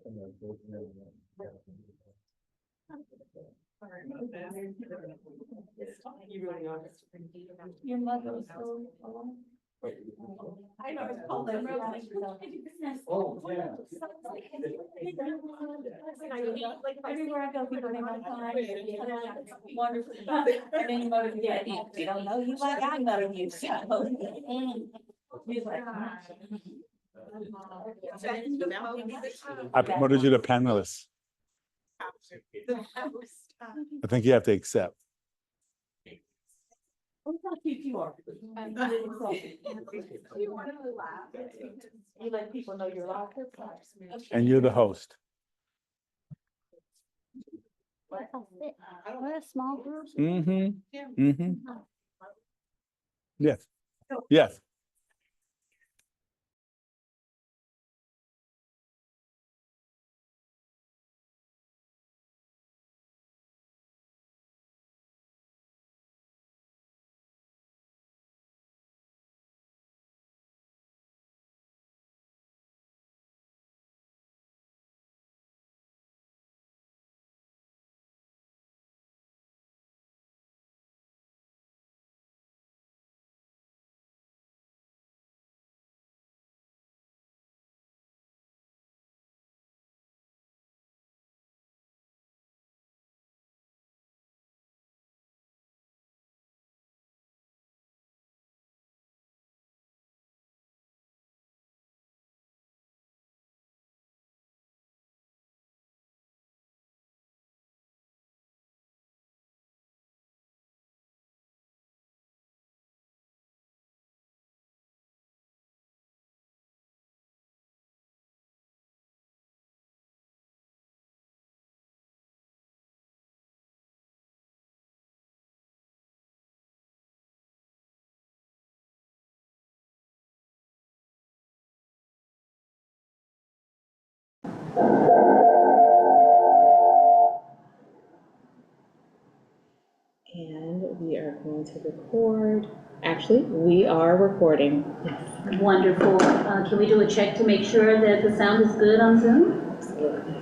You really are. Your mother was so alone. I know it's called them. Oh, yeah. Everywhere I go, people make my time. Wonderful. And then you motive to get it. They don't know you like I know you, so. He's like, I promoted you to panelist. I think you have to accept. "Look how cute you are." You let people know you're alive. And you're the host. What a small group. Mm-hmm. Mm-hmm. Yes. Yes. And we are going to record. Actually, we are recording. Yes. Wonderful. Can we do a check to make sure that the sound is good on Zoom? Absolutely.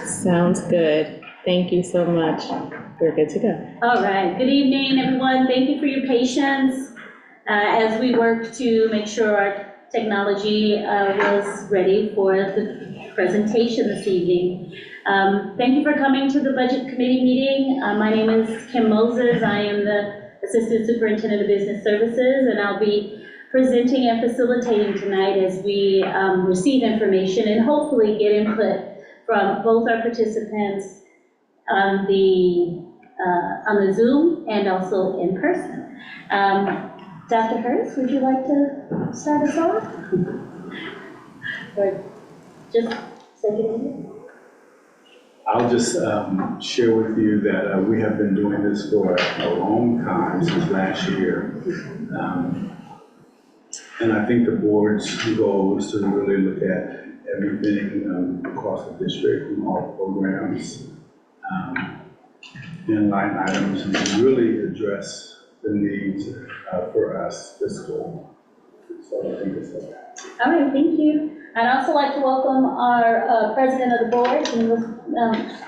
Sounds good. Thank you so much. We're good to go. All right. Good evening, everyone. Thank you for your patience as we work to make sure our technology was ready for the presentation this evening. Thank you for coming to the Budget Committee meeting. My name is Kim Moses. I am the Assistant Superintendent of Business Services, and I'll be presenting and facilitating tonight as we receive information and hopefully get input from both our participants on the Zoom and also in person. Dr. Hurst, would you like to start us off? Or just take it away? I'll just share with you that we have been doing this for a long time, since last year. And I think the board's goal is to really look at everything across the district and all programs and line items, and really address the needs for us fiscal. So I think it's okay. All right, thank you. I'd also like to welcome our president of the board,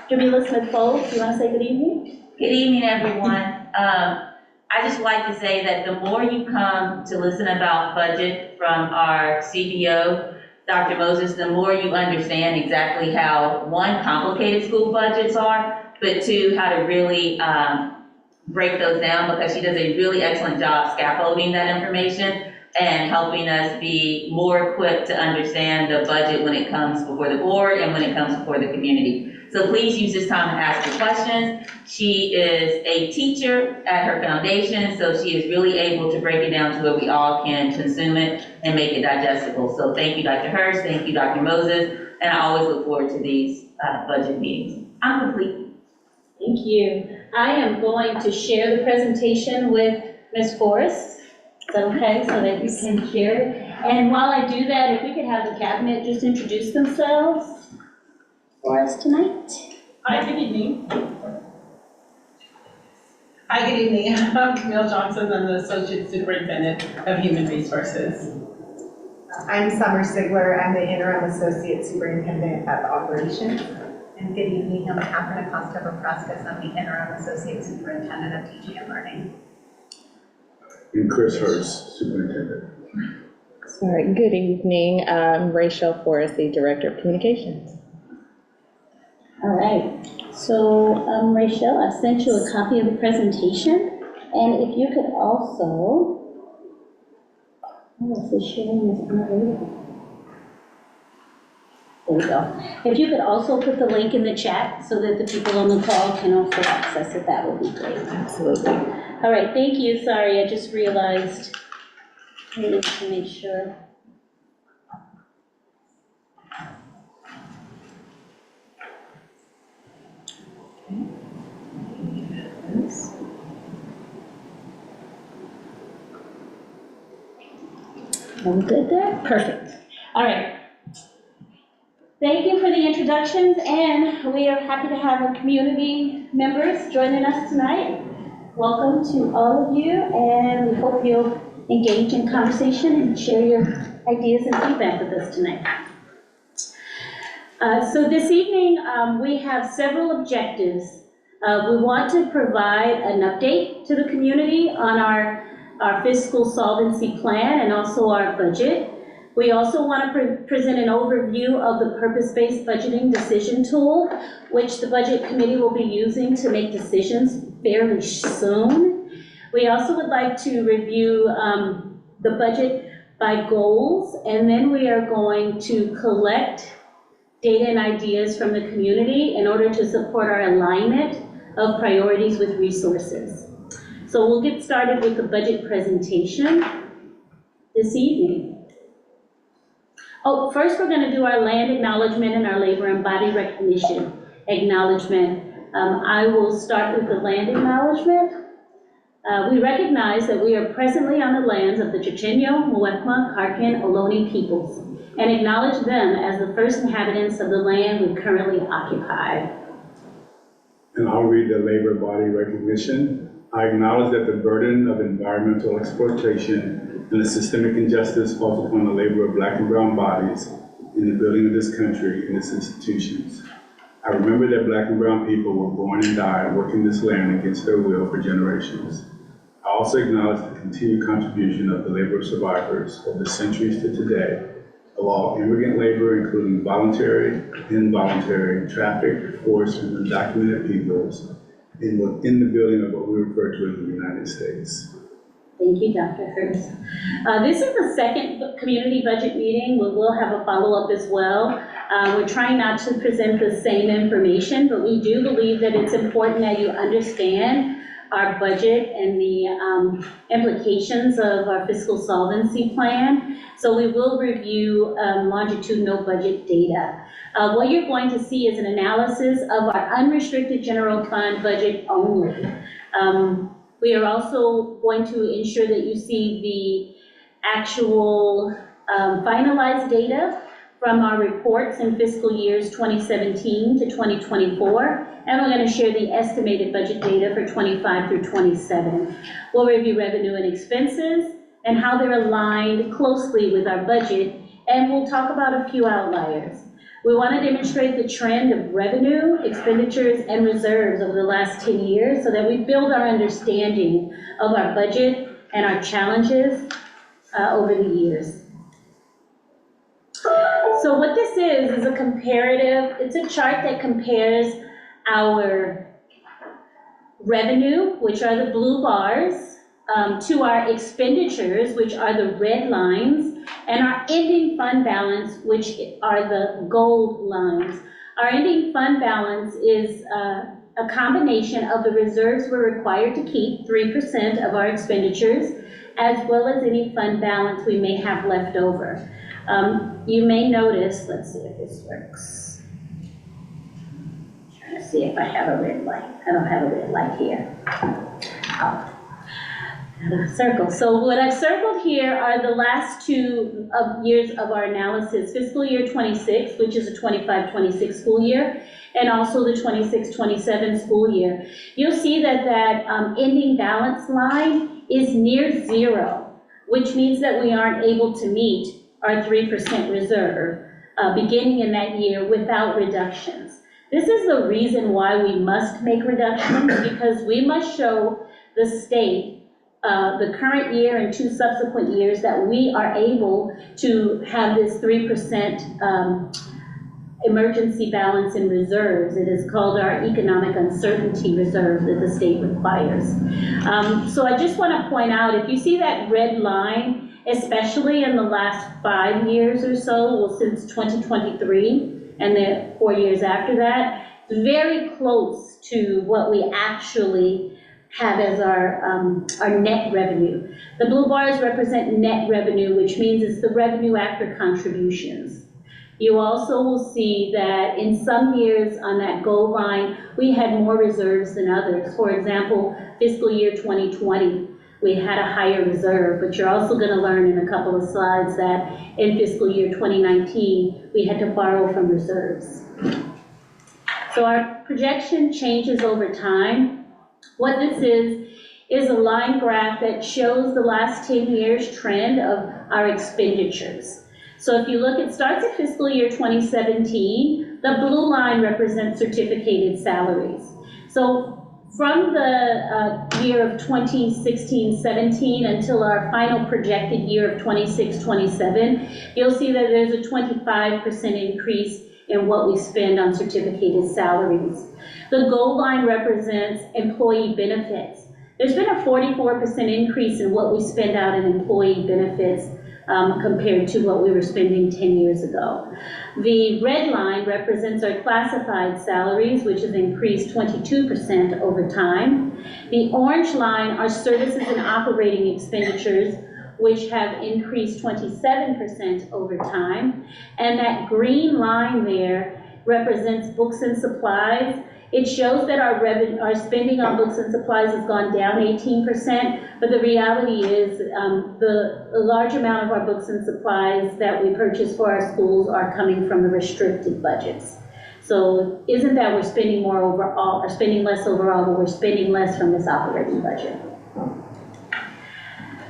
Jamila Smith-Folds. Do you want to say good evening? Good evening, everyone. I just like to say that the more you come to listen about budget from our CBO, Dr. Moses, the more you understand exactly how, one, complicated school budgets are, but two, how to really break those down, because she does a really excellent job scaffolding that information and helping us be more equipped to understand the budget when it comes before the board and when it comes before the community. So please use this time to ask your questions. She is a teacher at her foundation, so she is really able to break it down to where we all can consume it and make it digestible. So thank you, Dr. Hurst, thank you, Dr. Moses, and I always look forward to these budget meetings. I'm complete. Thank you. I am going to share the presentation with Ms. Forrest. Is that okay, so that you can share it? And while I do that, if we could have the cabinet just introduce themselves. for us tonight? Hi, good evening. Hi, good evening. I'm Camille Johnson. I'm the Associate Superintendent of Human Resources. I'm Summer Sigler. I'm the Interim Associate Superintendent of Operations. And good evening, I'm Catherine Acosta-Bopraskas. I'm the Interim Associate Superintendent of Teaching and Learning. And Chris Hurst, Superintendent. Sorry, good evening. Rachel Forrest, the Director of Communications. All right, so Rachel, I sent you a copy of the presentation, and if you could also, oh, it says sharing is unavailable. There we go. If you could also put the link in the chat so that the people on the call can also access it, that would be great. Absolutely. All right, thank you. Sorry, I just realized I needed to make sure. Are we good there? Perfect. All right. Thank you for the introductions, and we are happy to have our community members joining us tonight. Welcome to all of you, and we hope you'll engage in conversation and share your ideas and feedback with us tonight. So this evening, we have several objectives. We want to provide an update to the community on our fiscal solvency plan and also our budget. We also want to present an overview of the purpose-based budgeting decision tool, which the Budget Committee will be using to make decisions fairly soon. We also would like to review the budget by goals, and then we are going to collect data and ideas from the community in order to support our alignment of priorities with resources. So we'll get started with the budget presentation this evening. Oh, first we're going to do our land acknowledgement and our labor and body recognition acknowledgement. I will start with the land acknowledgement. We recognize that we are presently on the lands of the Chochenyo, Muwekma, Karkin, Ohlone peoples, and acknowledge them as the first inhabitants of the land we currently occupy. And I'll read the labor body recognition. I acknowledge that the burden of environmental exploitation and the systemic injustice falls upon the labor of Black and brown bodies in the building of this country and its institutions. I remember that Black and brown people were born and died working this land against their will for generations. I also acknowledge the continued contribution of the labor of survivors of the centuries to today, of all immigrant labor, including voluntary, involuntary, trafficked, forced, and undocumented peoples in the building of what we refer to as the United States. Thank you, Dr. Hurst. This is the second community budget meeting. We will have a follow-up as well. We're trying not to present the same information, but we do believe that it's important that you understand our budget and the implications of our fiscal solvency plan. So we will review longitudinal budget data. What you're going to see is an analysis of our unrestricted general fund budget only. We are also going to ensure that you see the actual finalized data from our reports in fiscal years 2017 to 2024, and we're going to share the estimated budget data for 25 through 27. We'll review revenue and expenses and how they're aligned closely with our budget, and we'll talk about a few outliers. We want to demonstrate the trend of revenue, expenditures, and reserves over the last 10 years so that we build our understanding of our budget and our challenges over the years. So what this is a comparative, it's a chart that compares our revenue, which are the blue bars, to our expenditures, which are the red lines, and our ending fund balance, which are the gold lines. Our ending fund balance is a combination of the reserves we're required to keep, 3% of our expenditures, as well as any fund balance we may have left over. You may notice, let's see if this works. I'm trying to see if I have a red light. I don't have a red light here. Oh. Circle. So what I've circled here are the last two years of our analysis, fiscal year 26, which is a 25-26 school year, and also the 26-27 school year. You'll see that ending balance line is near zero, which means that we aren't able to meet our 3% reserve beginning in that year without reductions. This is the reason why we must make reductions, because we must show the state the current year and 2 subsequent years that we are able to have this 3% emergency balance in reserves. It is called our economic uncertainty reserve that the state requires. So I just want to point out, if you see that red line, especially in the last 5 years or so, well, since 2023 and the 4 years after that, very close to what we actually have as our net revenue. The blue bars represent net revenue, which means it's the revenue after contributions. You also will see that in some years on that goal line, we had more reserves than others. For example, fiscal year 2020, we had a higher reserve, but you're also going to learn in a couple of slides that in fiscal year 2019, we had to borrow from reserves. So our projection changes over time. What this is a line graph that shows the last 10 years trend of our expenditures. So if you look, it starts at fiscal year 2017. The blue line represents certificated salaries. So from the year of 2016-17 until our final projected year of 26-27, you'll see that there's a 25% increase in what we spend on certificated salaries. The gold line represents employee benefits. There's been a 44% increase in what we spend out in employee benefits compared to what we were spending 10 years ago. The red line represents our classified salaries, which has increased 22% over time. The orange line are services and operating expenditures, which have increased 27% over time. And that green line there represents books and supplies. It shows that our spending on books and supplies has gone down 18%, but the reality is the large amount of our books and supplies that we purchase for our schools are coming from the restricted budgets. So isn't that we're spending more overall, or spending less overall, but we're spending less from this operating budget.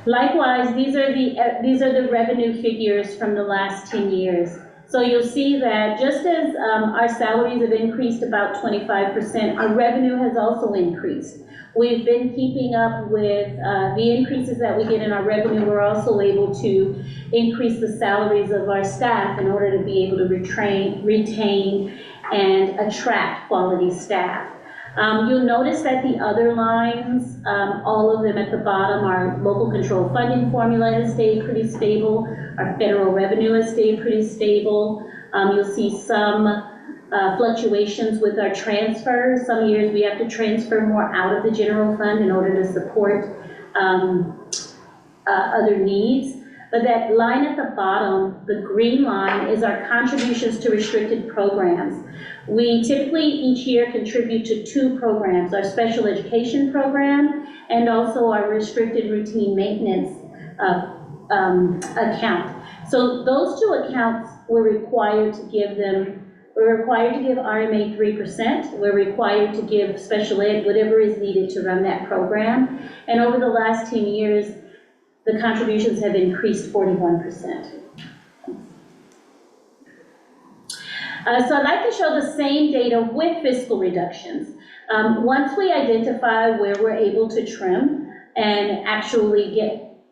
Likewise, these are the revenue figures from the last 10 years. So you'll see that just as our salaries have increased about 25%, our revenue has also increased. We've been keeping up with the increases that we get in our revenue. We're also able to increase the salaries of our staff in order to be able to retain and attract quality staff. You'll notice that the other lines, all of them at the bottom, our local control funding formula has stayed pretty stable. Our federal revenue has stayed pretty stable. You'll see some fluctuations with our transfers. Some years we have to transfer more out of the general fund in order to support other needs. But that line at the bottom, the green line, is our contributions to restricted programs. We typically each year contribute to 2 programs, our special education program and also our restricted routine maintenance account. So those 2 accounts we're required to give RMA 3%. We're required to give special ed whatever is needed to run that program. And over the last 10 years, the contributions have increased 41%. So I'd like to show the same data with fiscal reductions. Once we identify where we're able to trim and actually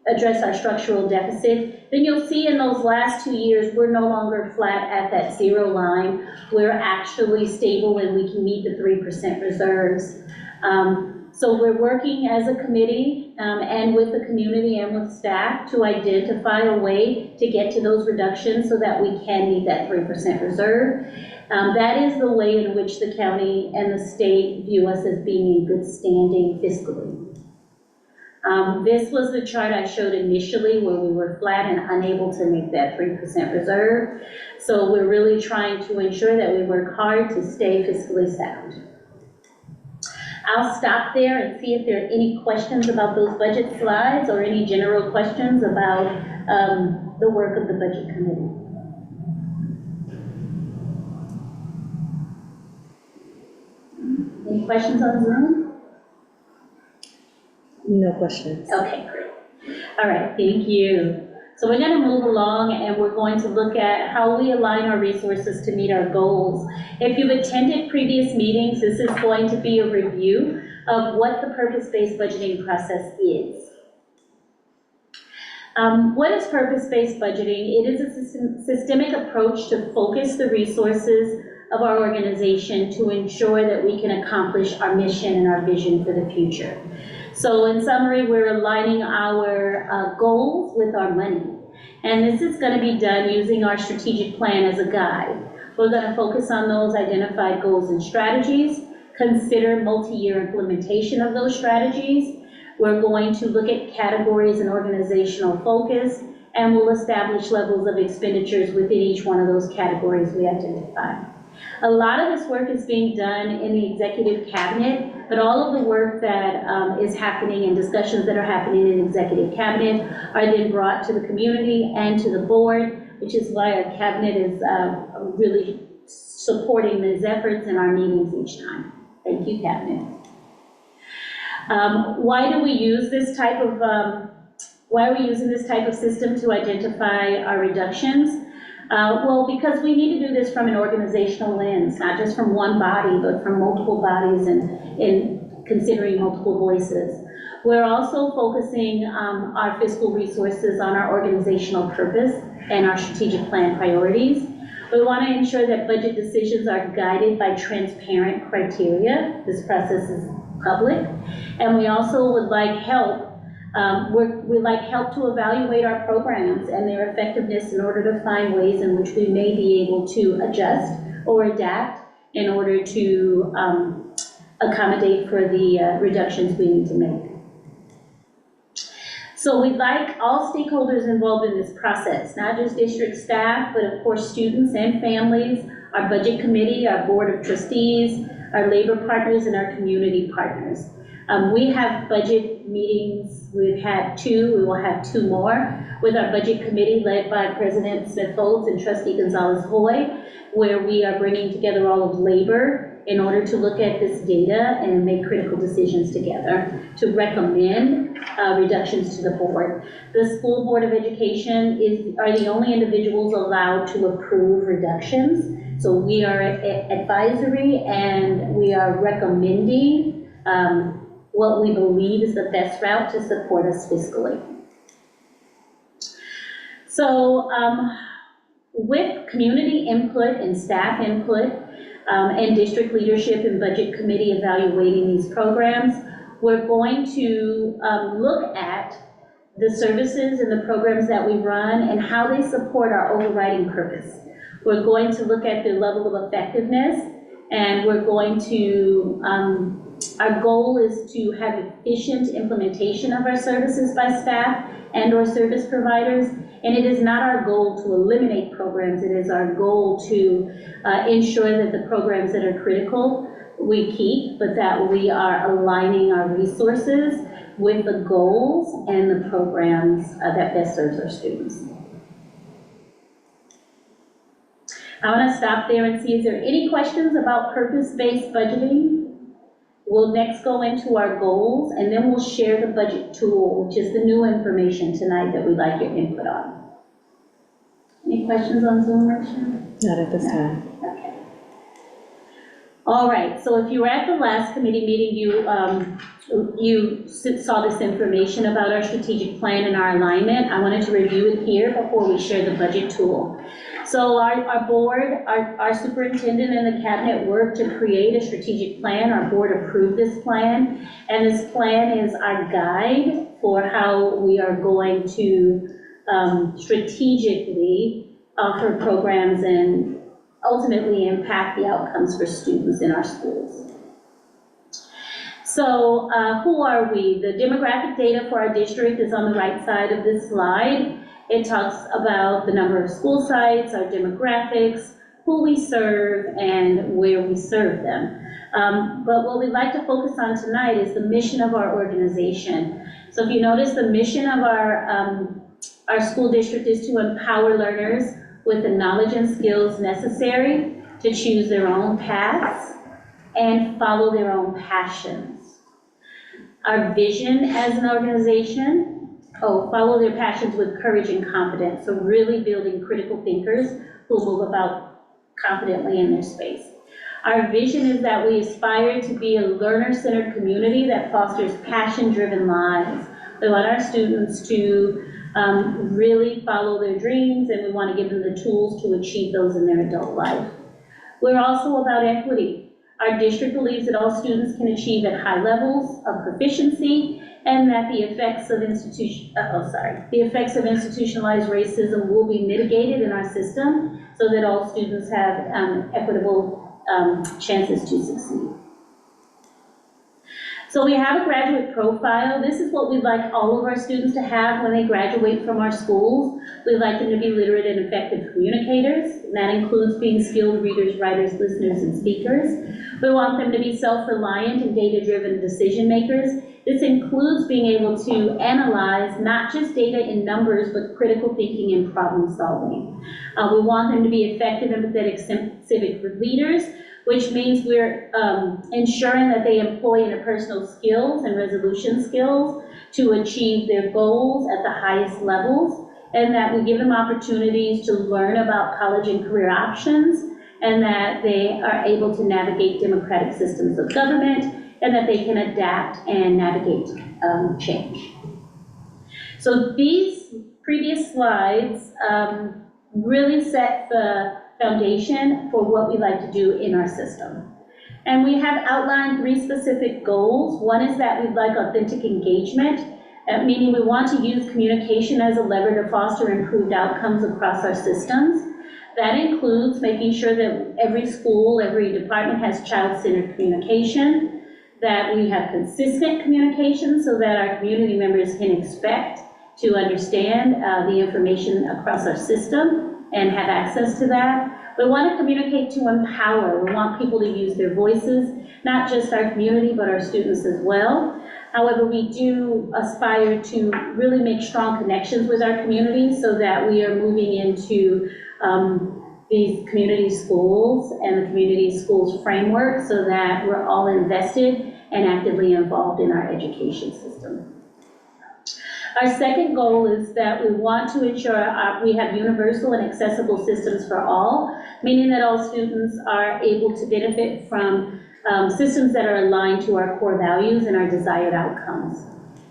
address our structural deficit, then you'll see in those last 2 years, we're no longer flat at that 0 line. We're actually stable and we can meet the 3% reserves. So we're working as a committee and with the community and with staff to identify a way to get to those reductions so that we can meet that 3% reserve. That is the way in which the county and the state view us as being in good standing fiscally. This was the chart I showed initially where we were flat and unable to make that 3% reserve. So we're really trying to ensure that we work hard to stay fiscally sound. I'll stop there and see if there are any questions about those budget slides or any general questions about the work of the budget committee. Any questions on Zoom? No questions. Okay, great. All right, thank you. So we're going to move along and we're going to look at how we align our resources to meet our goals. If you've attended previous meetings, this is going to be a review of what the purpose-based budgeting process is. What is purpose-based budgeting? It is a systemic approach to focus the resources of our organization to ensure that we can accomplish our mission and our vision for the future. So in summary, we're aligning our goals with our money. And this is going to be done using our strategic plan as a guide. We're going to focus on those identified goals and strategies, consider multi-year implementation of those strategies. We're going to look at categories and organizational focus, and we'll establish levels of expenditures within each one of those categories we identify. A lot of this work is being done in the executive cabinet, but all of the work that is happening and discussions that are happening in executive cabinet are then brought to the community and to the board, which is why our cabinet is really supporting these efforts in our meetings each time. Thank you, cabinet. Why do we use this type of, why are we using this type of system to identify our reductions? Well, because we need to do this from an organizational lens, not just from one body, but from multiple bodies and considering multiple voices. We're also focusing our fiscal resources on our organizational purpose and our strategic plan priorities. We want to ensure that budget decisions are guided by transparent criteria. This process is public. And we also would like help we'd like help to evaluate our programs and their effectiveness in order to find ways in which we may be able to adjust or adapt in order to accommodate for the reductions we need to make. So we'd like all stakeholders involved in this process, not just district staff, but of course students and families, our budget committee, our board of trustees, our labor partners, and our community partners. We have budget meetings, we've had 2, we will have 2 more, with our budget committee led by President Smith-Folds and Trustee Gonzalez-Hoy, where we are bringing together all of labor in order to look at this data and make critical decisions together to recommend reductions to the board. The School Board of Education are the only individuals allowed to approve reductions. So we are advisory and we are recommending what we believe is the best route to support us fiscally. So with community input and staff input and district leadership and budget committee evaluating these programs, we're going to look at the services and the programs that we run and how they support our overriding purpose. We're going to look at their level of effectiveness, and we're going to our goal is to have efficient implementation of our services by staff and or service providers. And it is not our goal to eliminate programs. It is our goal to ensure that the programs that are critical we keep, but that we are aligning our resources with the goals and the programs that best serves our students. I want to stop there and see, is there any questions about purpose-based budgeting? We'll next go into our goals, and then we'll share the budget tool, which is the new information tonight that we'd like your input on. Any questions on Zoom, Rachel? Not at this time. Okay. All right, so if you were at the last committee meeting, you saw this information about our strategic plan and our alignment. I wanted to review it here before we share the budget tool. So our board, our superintendent and the cabinet worked to create a strategic plan. Our board approved this plan, and this plan is our guide for how we are going to strategically offer programs and ultimately impact the outcomes for students in our schools. So who are we? The demographic data for our district is on the right side of this slide. It talks about the number of school sites, our demographics, who we serve and where we serve them. But what we'd like to focus on tonight is the mission of our organization. So if you notice, the mission of our school district is to empower learners with the knowledge and skills necessary to choose their own paths and follow their own passions. Our vision as an organization, follow their passions with courage and confidence. So really building critical thinkers who move about confidently in their space. Our vision is that we aspire to be a learner-centered community that fosters passion-driven lives. We want our students to really follow their dreams, and we want to give them the tools to achieve those in their adult life. We're also about equity. Our district believes that all students can achieve at high levels of proficiency, and that the effects of institutionalized racism will be mitigated in our system so that all students have equitable chances to succeed. So we have a graduate profile. This is what we'd like all of our students to have when they graduate from our schools. We'd like them to be literate and effective communicators. And that includes being skilled readers, writers, listeners, and speakers. We want them to be self-reliant and data-driven decision makers. This includes being able to analyze not just data in numbers, but critical thinking and problem solving. We want them to be effective, empathetic, civic leaders, which means we're ensuring that they employ interpersonal skills and resolution skills to achieve their goals at the highest levels, and that we give them opportunities to learn about college and career options, and that they are able to navigate democratic systems of government, and that they can adapt and navigate change. So these previous slides really set the foundation for what we like to do in our system. And we have outlined 3 specific goals. One is that we'd like authentic engagement, meaning we want to use communication as a lever to foster improved outcomes across our systems. That includes making sure that every school, every department has child-centered communication, that we have consistent communication so that our community members can expect to understand the information across our system and have access to that. We want to communicate to empower. We want people to use their voices, not just our community, but our students as well. However, we do aspire to really make strong connections with our community so that we are moving into these community schools and the community schools framework so that we're all invested and actively involved in our education system. Our second goal is that we want to ensure we have universal and accessible systems for all, meaning that all students are able to benefit from systems that are aligned to our core values and our desired outcomes.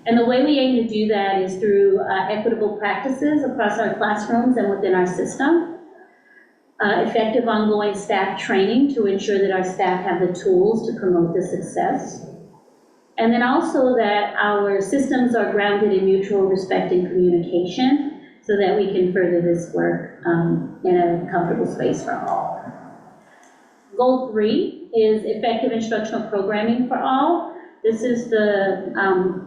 And the way we aim to do that is through equitable practices across our classrooms and within our system, effective ongoing staff training to ensure that our staff have the tools to promote the success, and then also that our systems are grounded in mutual respect and communication so that we can further this work in a comfortable space for all. Goal 3 is effective instructional programming for all. This is the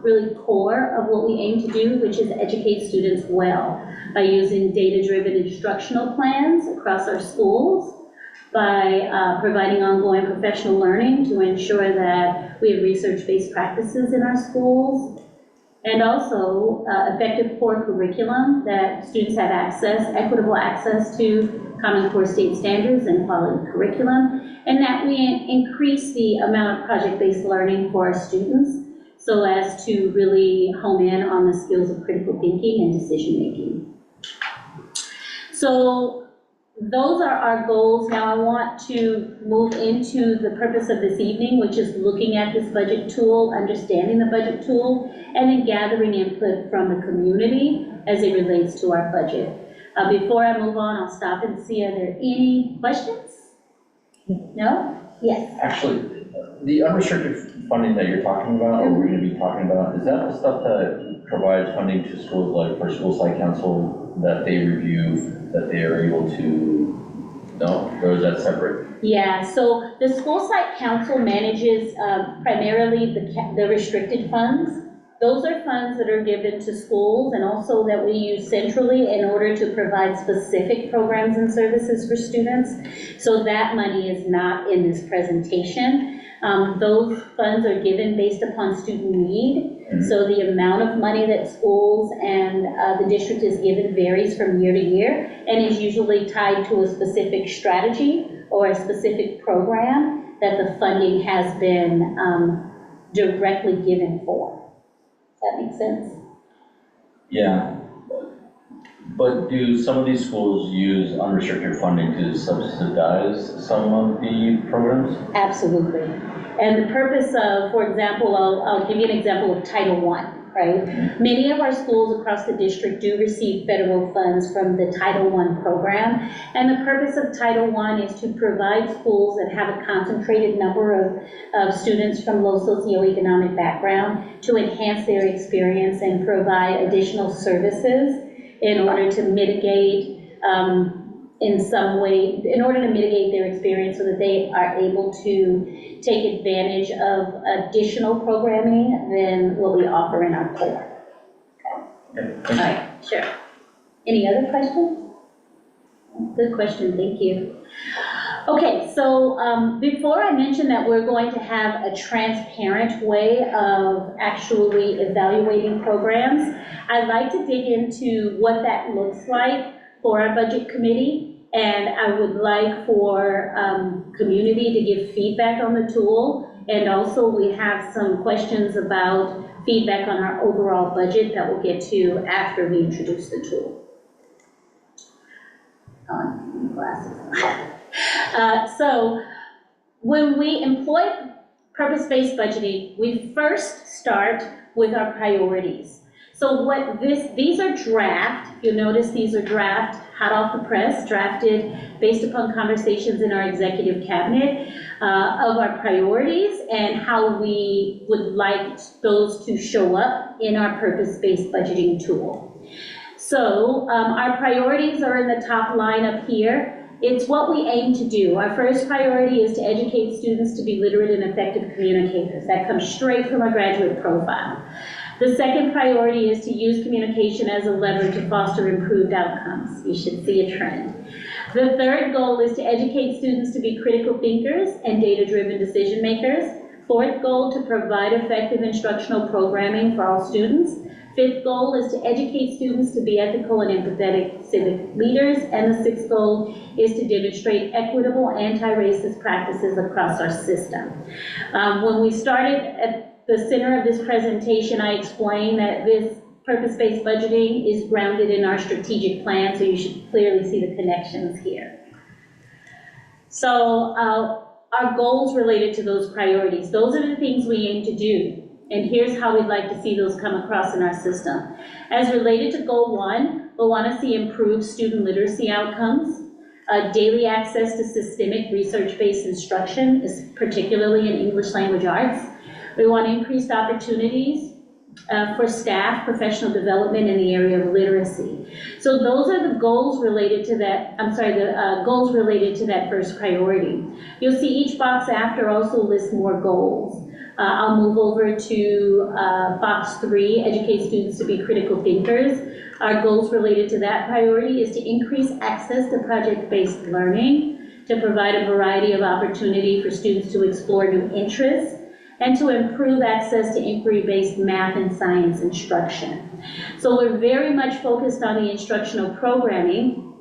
really core of what we aim to do, which is educate students well by using data-driven instructional plans across our schools, by providing ongoing professional learning to ensure that we have research-based practices in our schools, and also effective core curriculum that students have equitable access to Common Core state standards and quality curriculum, and that we increase the amount of project-based learning for our students so as to really hone in on the skills of critical thinking and decision-making. So those are our goals. Now I want to move into the purpose of this evening, which is looking at this budget tool, understanding the budget tool, and then gathering input from the community as it relates to our budget. Before I move on, I'll stop and see, are there any questions? No? Yes? Actually, the unrestricted funding that you're talking about, or we're going to be talking about, is that the stuff that provides funding to schools, like for school site council, that they review, that they are able to, no? Or is that separate? Yeah, so the school site council manages primarily the restricted funds. Those are funds that are given to schools and also that we use centrally in order to provide specific programs and services for students. So that money is not in this presentation. Those funds are given based upon student need. So the amount of money that schools and the district is given varies from year to year and is usually tied to a specific strategy or a specific program that the funding has been directly given for. Does that make sense? Yeah. But do some of these schools use unrestricted funding to subsidize some of the programs? Absolutely. And the purpose of, for example, I'll give you an example of Title I, right? Many of our schools across the district do receive federal funds from the Title I program. And the purpose of Title I is to provide schools that have a concentrated number of students from low socioeconomic background to enhance their experience and provide additional services in order to mitigate in some way, in order to mitigate their experience so that they are able to take advantage of additional programming than what we offer in our core. Okay. All right, sure. Any other questions? Good question, thank you. Okay, so before I mention that we're going to have a transparent way of actually evaluating programs, I'd like to dig into what that looks like for our budget committee, and I would like for community to give feedback on the tool, and also we have some questions about feedback on our overall budget that we'll get to after we introduce the tool. Glasses. So when we employ purpose-based budgeting, we first start with our priorities. So these are draft, you'll notice these are draft, hot off the press, drafted based upon conversations in our executive cabinet of our priorities and how we would like those to show up in our purpose-based budgeting tool. So our priorities are in the top line up here. It's what we aim to do. Our first priority is to educate students to be literate and effective communicators. That comes straight from our graduate profile. The second priority is to use communication as a lever to foster improved outcomes. You should see a trend. The third goal is to educate students to be critical thinkers and data-driven decision makers. Fourth goal, to provide effective instructional programming for all students. Fifth goal is to educate students to be ethical and empathetic civic leaders. And the sixth goal is to demonstrate equitable anti-racist practices across our system. When we started at the center of this presentation, I explained that this purpose-based budgeting is grounded in our strategic plan, so you should clearly see the connections here. So our goals related to those priorities, those are the things we aim to do. And here's how we'd like to see those come across in our system. As related to goal 1, we want to see improved student literacy outcomes, daily access to systemic research-based instruction, particularly in English language arts. We want increased opportunities for staff professional development in the area of literacy. So those are the goals related to that, goals related to that first priority. You'll see each box after also lists more goals. I'll move over to box 3, educate students to be critical thinkers. Our goals related to that priority is to increase access to project-based learning, to provide a variety of opportunity for students to explore new interests, and to improve access to inquiry-based math and science instruction. So we're very much focused on the instructional programming,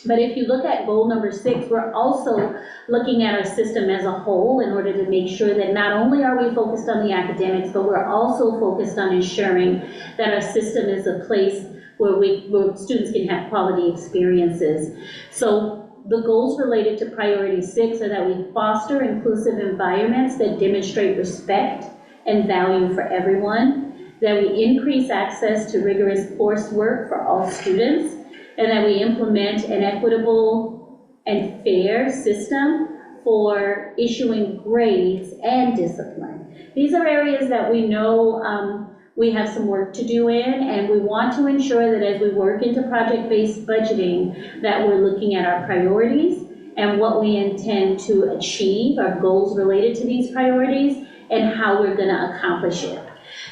but if you look at goal number 6, we're also looking at our system as a whole in order to make sure that not only are we focused on the academics, but we're also focused on ensuring that our system is a place where students can have quality experiences. So the goals related to priority 6 are that we foster inclusive environments that demonstrate respect and value for everyone, that we increase access to rigorous coursework for all students, and that we implement an equitable and fair system for issuing grades and discipline. These are areas that we know we have some work to do in, and we want to ensure that as we work into project-based budgeting, that we're looking at our priorities and what we intend to achieve, our goals related to these priorities, and how we're going to accomplish it.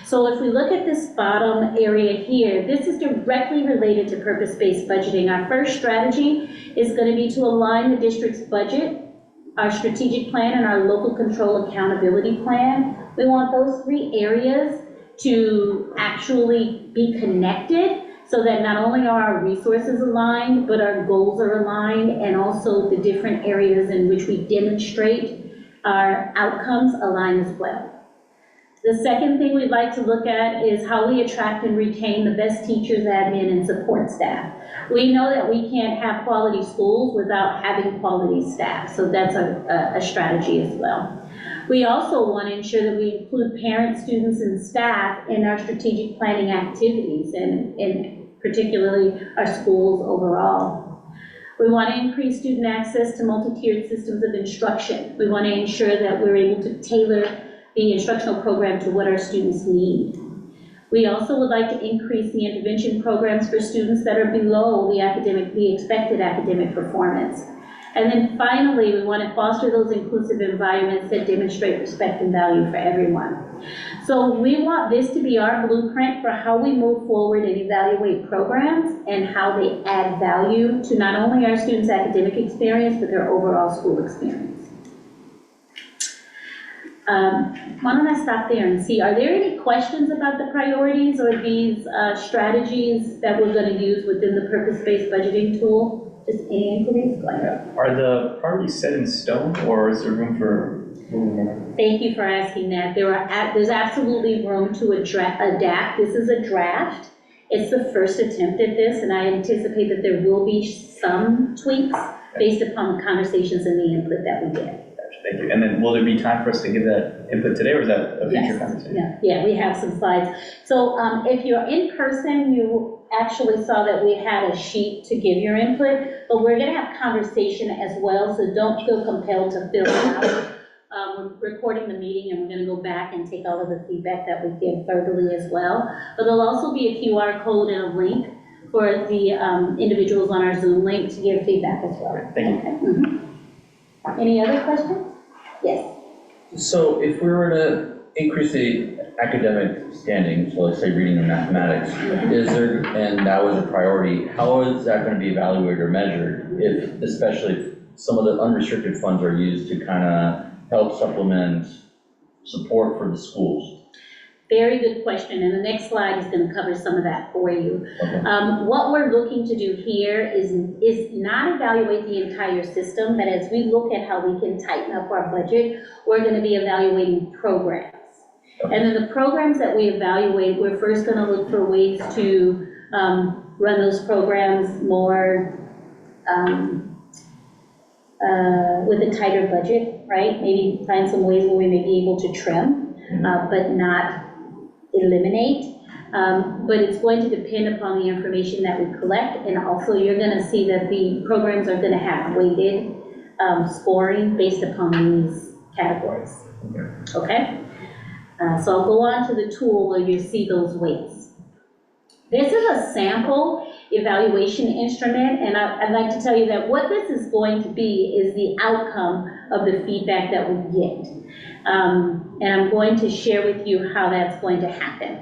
So if we look at this bottom area here, this is directly related to purpose-based budgeting. Our first strategy is going to be to align the district's budget, our strategic plan, and our local control accountability plan. We want those 3 areas to actually be connected so that not only are our resources aligned, but our goals are aligned, and also the different areas in which we demonstrate our outcomes align as well. The second thing we'd like to look at is how we attract and retain the best teachers, admin, and support staff. We know that we can't have quality schools without having quality staff, so that's a strategy as well. We also want to ensure that we include parents, students, and staff in our strategic planning activities, and particularly our schools overall. We want to increase student access to multi-tiered systems of instruction. We want to ensure that we're able to tailor the instructional program to what our students need. We also would like to increase the intervention programs for students that are below the expected academic performance. And then finally, we want to foster those inclusive environments that demonstrate respect and value for everyone. So we want this to be our blueprint for how we move forward and evaluate programs and how they add value to not only our students' academic experience, but their overall school experience. Why don't I stop there and see, are there any questions about the priorities or these strategies that we're going to use within the purpose-based budgeting tool? Just any inquiries? Go ahead. Are the priorities set in stone, or is there room for movement? Thank you for asking that. There's absolutely room to adapt. This is a draft. It's the first attempt at this, and I anticipate that there will be some tweaks based upon the conversations and the input that we get. Thank you. And then will there be time for us to give that input today, or is that a future conversation? Yeah, we have some slides. So if you're in person, you actually saw that we had a sheet to give your input, but we're going to have conversation as well, so don't feel compelled to fill it out. We're recording the meeting, and we're going to go back and take all of the feedback that we give verbally as well. But there'll also be a QR code and a link for the individuals on our Zoom link to give feedback as well. Thank you. Okay. Mm-hmm. Any other questions? Yes. So if we were to increase the academic standing, so let's say reading and mathematics, is there, and that was a priority, how is that going to be evaluated or measured if, especially if some of the unrestricted funds are used to kind of help supplement support for the schools? Very good question, and the next slide is going to cover some of that for you. Okay. What we're looking to do here is not evaluate the entire system, but as we look at how we can tighten up our budget, we're going to be evaluating programs. Okay. And then the programs that we evaluate, we're first going to look for ways to run those programs more with a tighter budget, right? Maybe find some ways where we may be able to trim, but not eliminate, but it's going to depend upon the information that we collect, and also you're going to see that the programs are going to have weighted scoring based upon these categories. Okay? So I'll go on to the tool where you see those weights. This is a sample evaluation instrument, and I'd like to tell you that what this is going to be is the outcome of the feedback that we get. And I'm going to share with you how that's going to happen.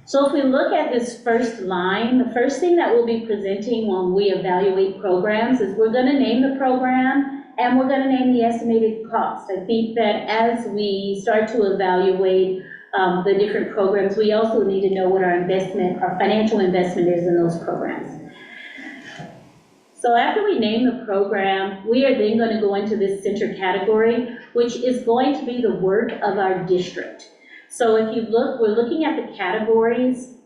So if we look at this first line, the first thing that we'll be presenting when we evaluate programs is we're going to name the program and we're going to name the estimated cost. I think that as we start to evaluate the different programs, we also need to know what our financial investment is in those programs. So after we name the program, we are then going to go into this center category, which is going to be the work of our district. So if you look, we're looking at the categories.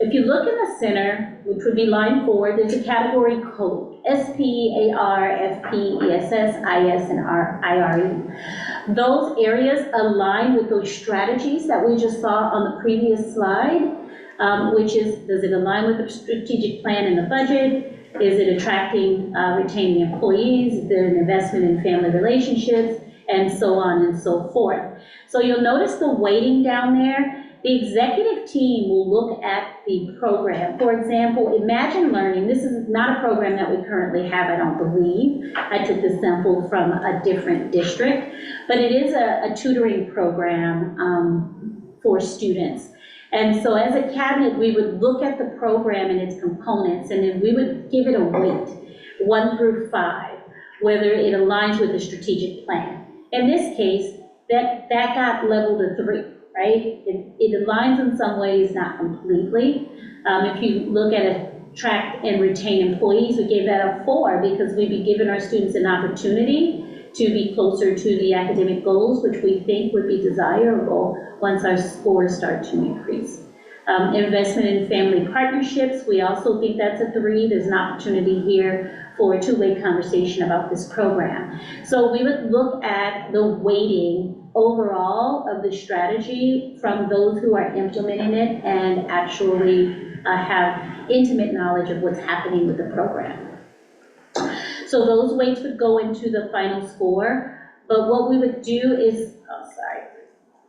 If you look in the center, which would be line 4, there's a category code, SPAR, FP, ESS, IS, and IRE. Those areas align with those strategies that we just saw on the previous slide, which is, does it align with the strategic plan and the budget? Is it attracting, retaining employees? Is there an investment in family relationships? And so on and so forth. So you'll notice the weighting down there. the executive team will look at the program. For example, Imagine Learning, this is not a program that we currently have, I don't believe. I took the sample from a different district, but it is a tutoring program for students. And so as a cabinet, we would look at the program and its components, and then we would give it a weight, 1 through 5, whether it aligns with the strategic plan. In this case, that got leveled a 3. Right? It aligns in some ways, not completely. If you look at attract and retain employees, we gave that a 4 because we'd be giving our students an opportunity to be closer to the academic goals, which we think would be desirable once our scores start to increase. Investment in family partnerships, we also think that's a 3. There's an opportunity here for a two-way conversation about this program. So we would look at the weighting overall of the strategy from those who are implementing it and actually have intimate knowledge of what's happening with the program. So those weights would go into the final score, but what we would do is,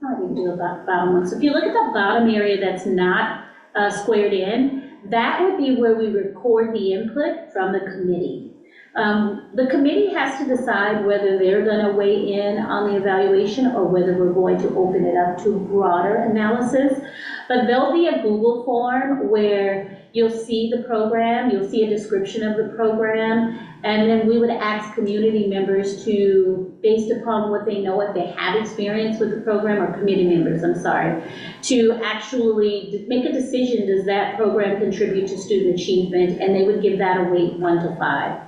I didn't do the bottom one. So if you look at the bottom area that's not squared in, that would be where we record the input from the committee. The committee has to decide whether they're going to weigh in on the evaluation or whether we're going to open it up to broader analysis. But there'll be a Google form where you'll see the program, you'll see a description of the program, and then we would ask community members to, based upon what they know, if they have experience with the program, or committee members, I'm sorry, to actually make a decision, does that program contribute to student achievement? And they would give that a weight 1 to 5.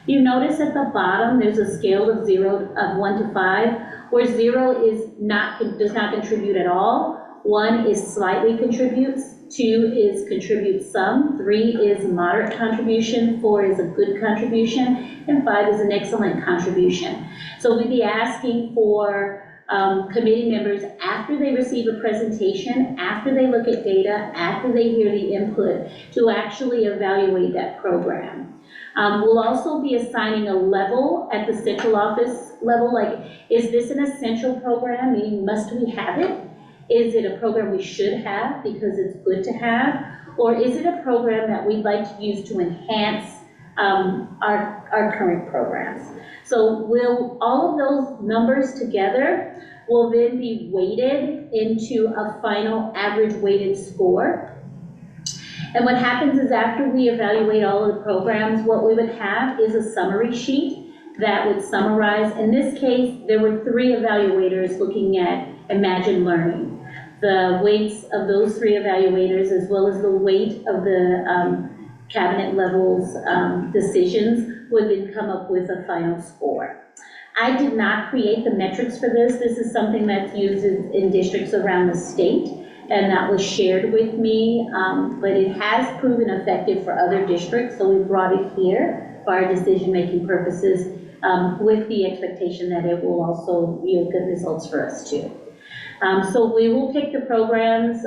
You notice at the bottom, there's a scale of 1 to 5, where 0 does not contribute at all. 1 is slightly contributes, 2 is contributes some, 3 is moderate contribution, 4 is a good contribution, and 5 is an excellent contribution. So we'd be asking for committee members, after they receive a presentation, after they look at data, after they hear the input, to actually evaluate that program. We'll also be assigning a level at the central office level, like, is this an essential program, meaning must we have it? Is it a program we should have because it's good to have? Or is it a program that we'd like to use to enhance our current programs? So all of those numbers together will then be weighted into a final average weighted score. And what happens is, after we evaluate all of the programs, what we would have is a summary sheet that would summarize. In this case, there were 3 evaluators looking at Imagine Learning. The weights of those 3 evaluators, as well as the weight of the cabinet levels decisions, would then come up with a final score. I did not create the metrics for this. This is something that's used in districts around the state, and that was shared with me, but it has proven effective for other districts, so we brought it here for our decision-making purposes, with the expectation that it will also yield good results for us too. So we will pick the programs,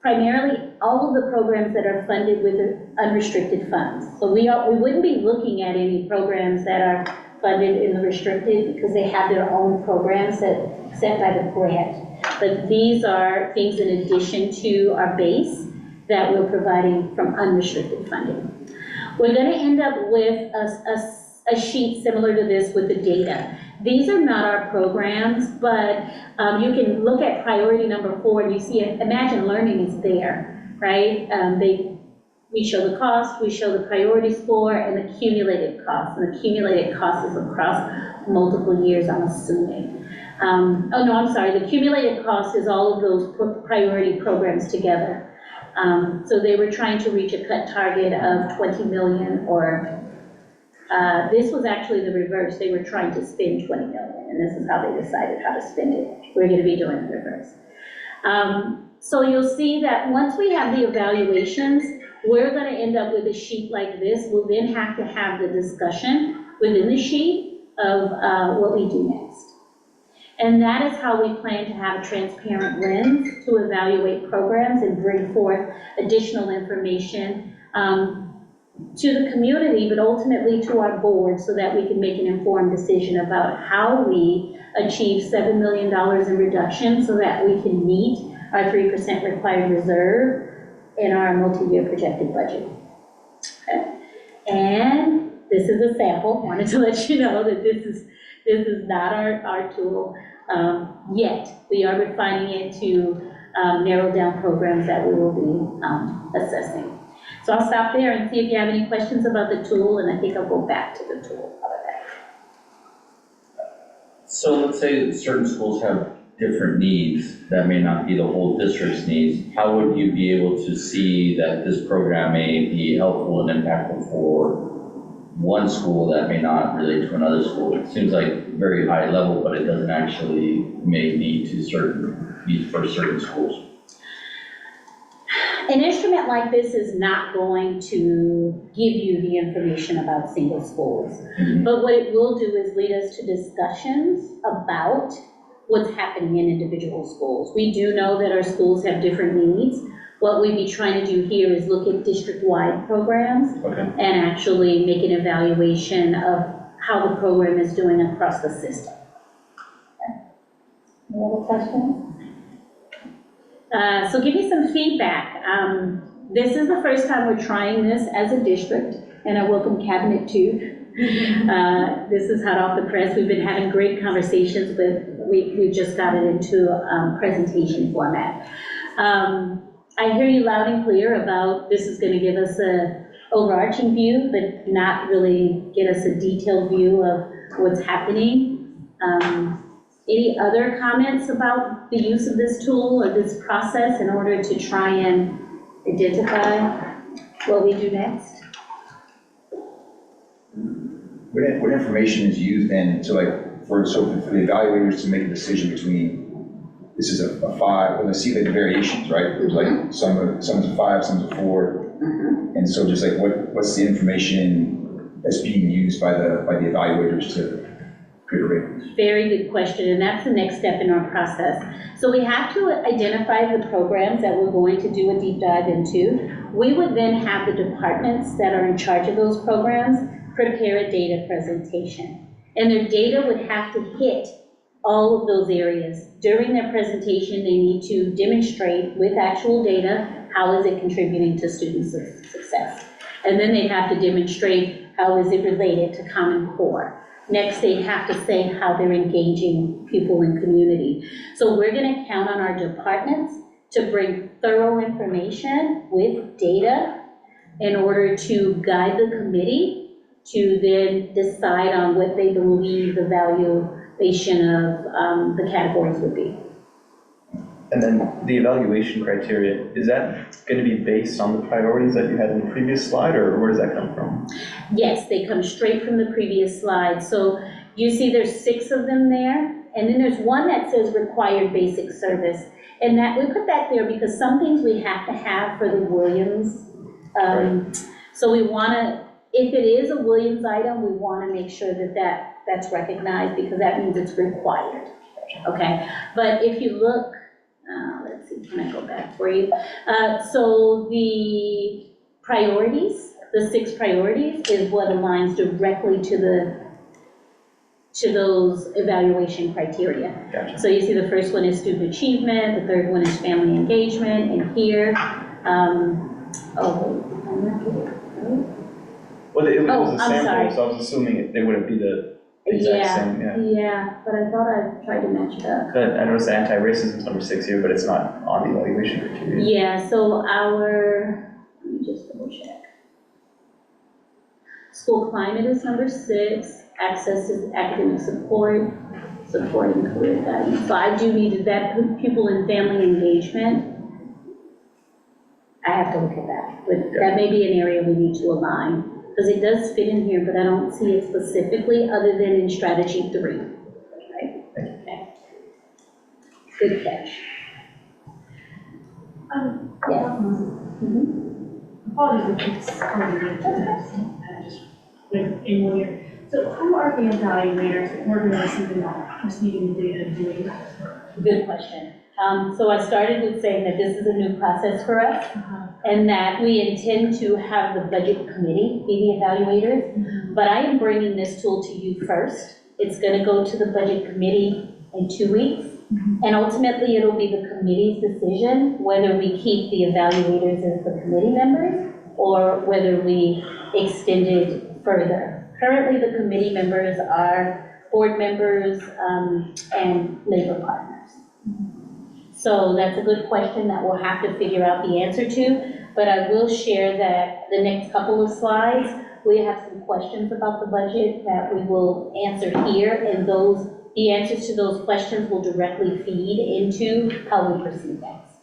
primarily all of the programs that are funded with unrestricted funds. So we wouldn't be looking at any programs that are funded in the restricted, because they have their own programs set by the grant. But these are things in addition to our base that we're providing from unrestricted funding. We're going to end up with a sheet similar to this with the data. These are not our programs, but you can look at priority number 4 and you see Imagine Learning is there, right? We show the cost, we show the priority score, and the cumulative cost. And the cumulative cost is across multiple years, I'm assuming. Oh no, I'm sorry, the cumulative cost is all of those priority programs together. So they were trying to reach a cut target of 20 million, or this was actually the reverse. They were trying to spend 20 million, and this is how they decided how to spend it. We're going to be doing the reverse. So you'll see that once we have the evaluations, we're going to end up with a sheet like this. We'll then have to have the discussion within the sheet of what we do next. And that is how we plan to have a transparent lens to evaluate programs and bring forth additional information to the community, but ultimately to our board, so that we can make an informed decision about how we achieve $7 million in reduction, so that we can meet our 3% required reserve in our multi-year projected budget. Okay. And this is a sample, wanted to let you know that this is not our tool yet. We are refining it to narrow down programs that we will be assessing. So I'll stop there and see if you have any questions about the tool, and I think I'll go back to the tool. How about that? So let's say certain schools have different needs that may not be the whole district's needs. How would you be able to see that this program may be helpful and impactful for one school that may not relate to another school? It seems like very high level, but it doesn't actually may need for certain schools. An instrument like this is not going to give you the information about single schools, but what it will do is lead us to discussions about what's happening in individual schools. We do know that our schools have different needs. What we'd be trying to do here is look at district-wide programs and actually make an evaluation of how the program is doing across the system. Okay. Any other questions? So give me some feedback. This is the first time we're trying this as a district, and I welcome cabinet too. This is hot off the press. We've been having great conversations, but we just got it into presentation format. I hear you loud and clear about this is going to give us a overarching view, but not really get us a detailed view of what's happening. Any other comments about the use of this tool or this process in order to try and identify what we do next? What information is used then for the evaluators to make a decision between this is a 5, well, they see the variations, right? Like some's a 5, some's a 4. And so just like what's the information that's being used by the evaluators to create a rating? Very good question, and that's the next step in our process. So we have to identify the programs that we're going to do a deep dive into. We would then have the departments that are in charge of those programs prepare a data presentation. And their data would have to hit all of those areas. During their presentation, they need to demonstrate with actual data, how is it contributing to student success? And then they have to demonstrate how is it related to Common Core. Next, they have to say how they're engaging people in community. So we're gonna count on our departments to bring thorough information with data in order to guide the committee to then decide on what they believe the valuation of the categories would be. And then the evaluation criteria, is that going to be based on the priorities that you had in the previous slide, or where does that come from? Yes, they come straight from the previous slide. So you see there's 6 of them there, and then there's one that says required basic service. And that we put that there because some things we have to have for the Williams. So we want to, if it is a Williams item, we want to make sure that that's recognized because that means it's required. Okay, but if you look, let's see, can I go back for you? So the priorities, the 6 priorities is what aligns directly to those evaluation criteria. Gotcha. So you see the first one is student achievement, the third one is family engagement, and here, Well, it was a I'm sample, sorry. so I was assuming they wouldn't be the exact same, Yeah, but I thought I tried to match it up. But I noticed anti-racism is number 6 here, but it's not on the evaluation criteria. Yeah, so let me just double check. School climate is number 6, access to academic support, supporting career guidance. So I do need that pupil and family engagement. I have to look at that, but that may be an area we need to align. Because it does fit in here, but I don't see it specifically other than in strategy 3, right? Okay. Good catch. Yeah. Apologies if it's already just in one year. So who are the evaluators who are going to receiving the data and doing that? Good question. So I started with saying that this is a new process for us, and that we intend to have the budget committee be the evaluators, but I am bringing this tool to you first. It's going to go to the budget committee in 2 weeks, And ultimately, it'll be the committee's decision whether we keep the evaluators as the committee members or whether we extend it further. Currently, the committee members are board members and labor partners. So that's a good question that we'll have to figure out the answer to, but I will share that the next couple of slides, we have some questions about the budget that we will answer here, and the answers to those questions will directly feed into how we proceed next.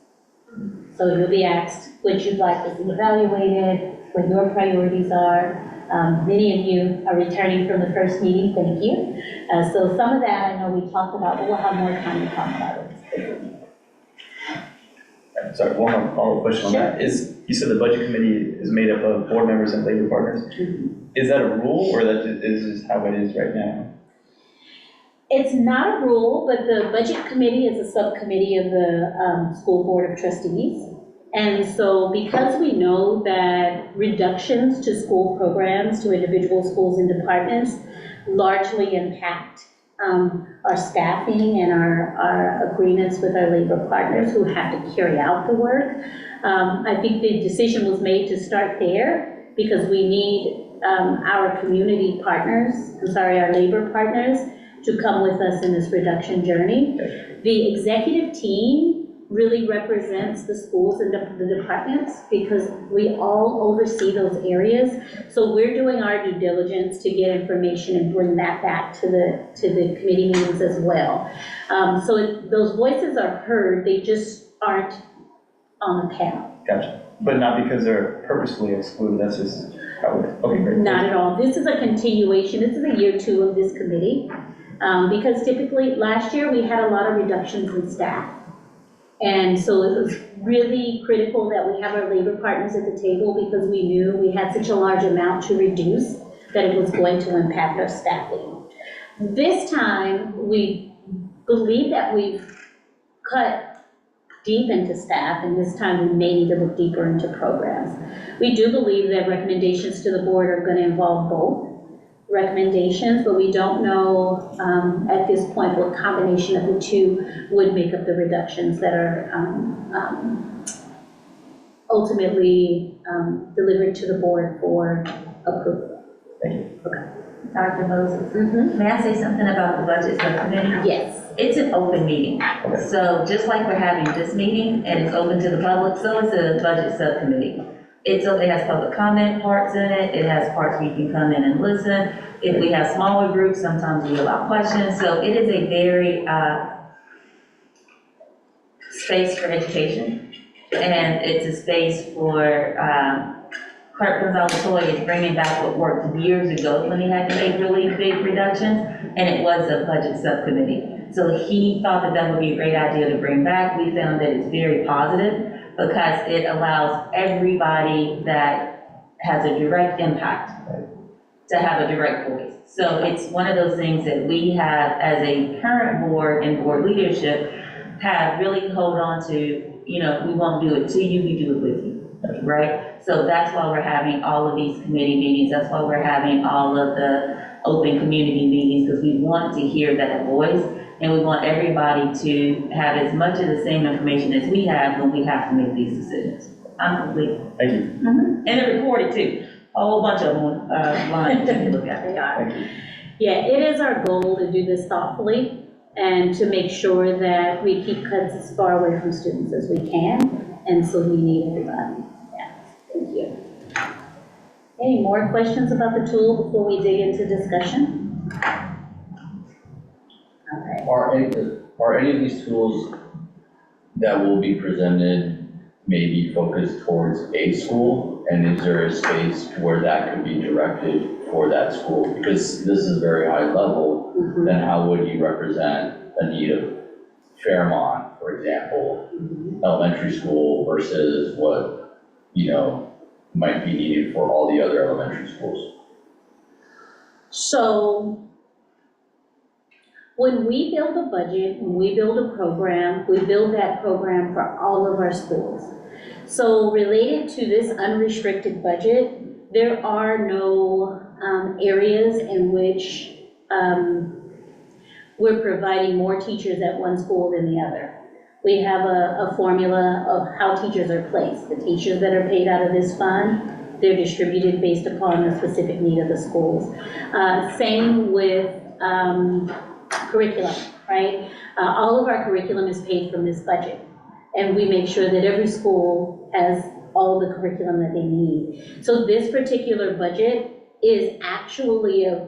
So you'll be asked which you'd like to see evaluated, what your priorities are. Many of you are returning from the first meeting, thank you. So some of that I know we talked about, but we'll have more time to talk about it. Sorry, one more follow-up question on that. You said the budget committee is made up of board members and labor partners. Is that a rule, or that is just how it is right now? It's not a rule, but the budget committee is a subcommittee of the school board of trustees. And so because we know that reductions to school programs, to individual schools and departments largely impact our staffing and our agreements with our labor partners who have to carry out the work. I think the decision was made to start there because we need our community partners, our labor partners, to come with us in this reduction journey. The executive team really represents the schools and the departments because we all oversee those areas. So we're doing our due diligence to get information and bring that back to the committee meetings as well. So those voices are heard, they just aren't on the panel. Gotcha. But not because they're purposefully excluded, that's just how it, okay, great. Not at all. This is a continuation. This is a year 2 of this committee. Because typically, last year, we had a lot of reductions in staff. And so it was really critical that we have our labor partners at the table because we knew we had such a large amount to reduce that it was going to impact our staffing. This time, we believe that we've cut deep into staff, and this time we may need to look deeper into programs. We do believe that recommendations to the board are going to involve both recommendations, but we don't know at this point what combination of the two would make up the reductions that are ultimately delivered to the board for approval. Thank you. Okay. Dr. Moses, may I say something about the budget subcommittee? Yes. It's an open meeting. Okay. So just like we're having this meeting and it's open to the public, so is the budget subcommittee. It has public comment parts in it. It has parts where you can come in and listen. If we have smaller groups, sometimes we allow questions. So it is a very space for education. And it's a space for Clerk Gonzalez-Toy is bringing back what worked years ago when he had to make really big reductions. And it was a budget subcommittee. So he thought that that would be a great idea to bring back. We found that it's very positive, because it allows everybody that has a direct impact to have a direct voice. So it's one of those things that we have, as a current board and board leadership, have really hold on to, we won't do it to you, we do it with you, right? So that's why we're having all of these committee meetings, that's why we're having all of the open community meetings, because we want to hear that voice. And we want everybody to have as much of the same information as we have when we have to make these decisions. I'm complete. Thank you. And they're recorded too. A whole bunch of them online you can look at. They are. Thank you. Yeah, it is our goal to do this thoughtfully and to make sure that we keep cuts as far away from students as we can. And so we need everybody. Yeah, thank you. Any more questions about the tool before we dig into discussion? Okay. Are any of these tools that will be presented maybe focused towards a school? And is there a space where that could be directed for that school? Because this is very high level, then how would you represent a need of Fairmont, for example, elementary school versus what, might be needed for all the other elementary schools? So when we build a budget, when we build a program, we build that program for all of our schools. So related to this unrestricted budget, there are no areas in which we're providing more teachers at one school than the other. We have a formula of how teachers are placed. The teachers that are paid out of this fund, they're distributed based upon the specific need of the schools. Same with curriculum, right? All of our curriculum is paid from this budget. And we make sure that every school has all the curriculum that they need. So this particular budget is actually a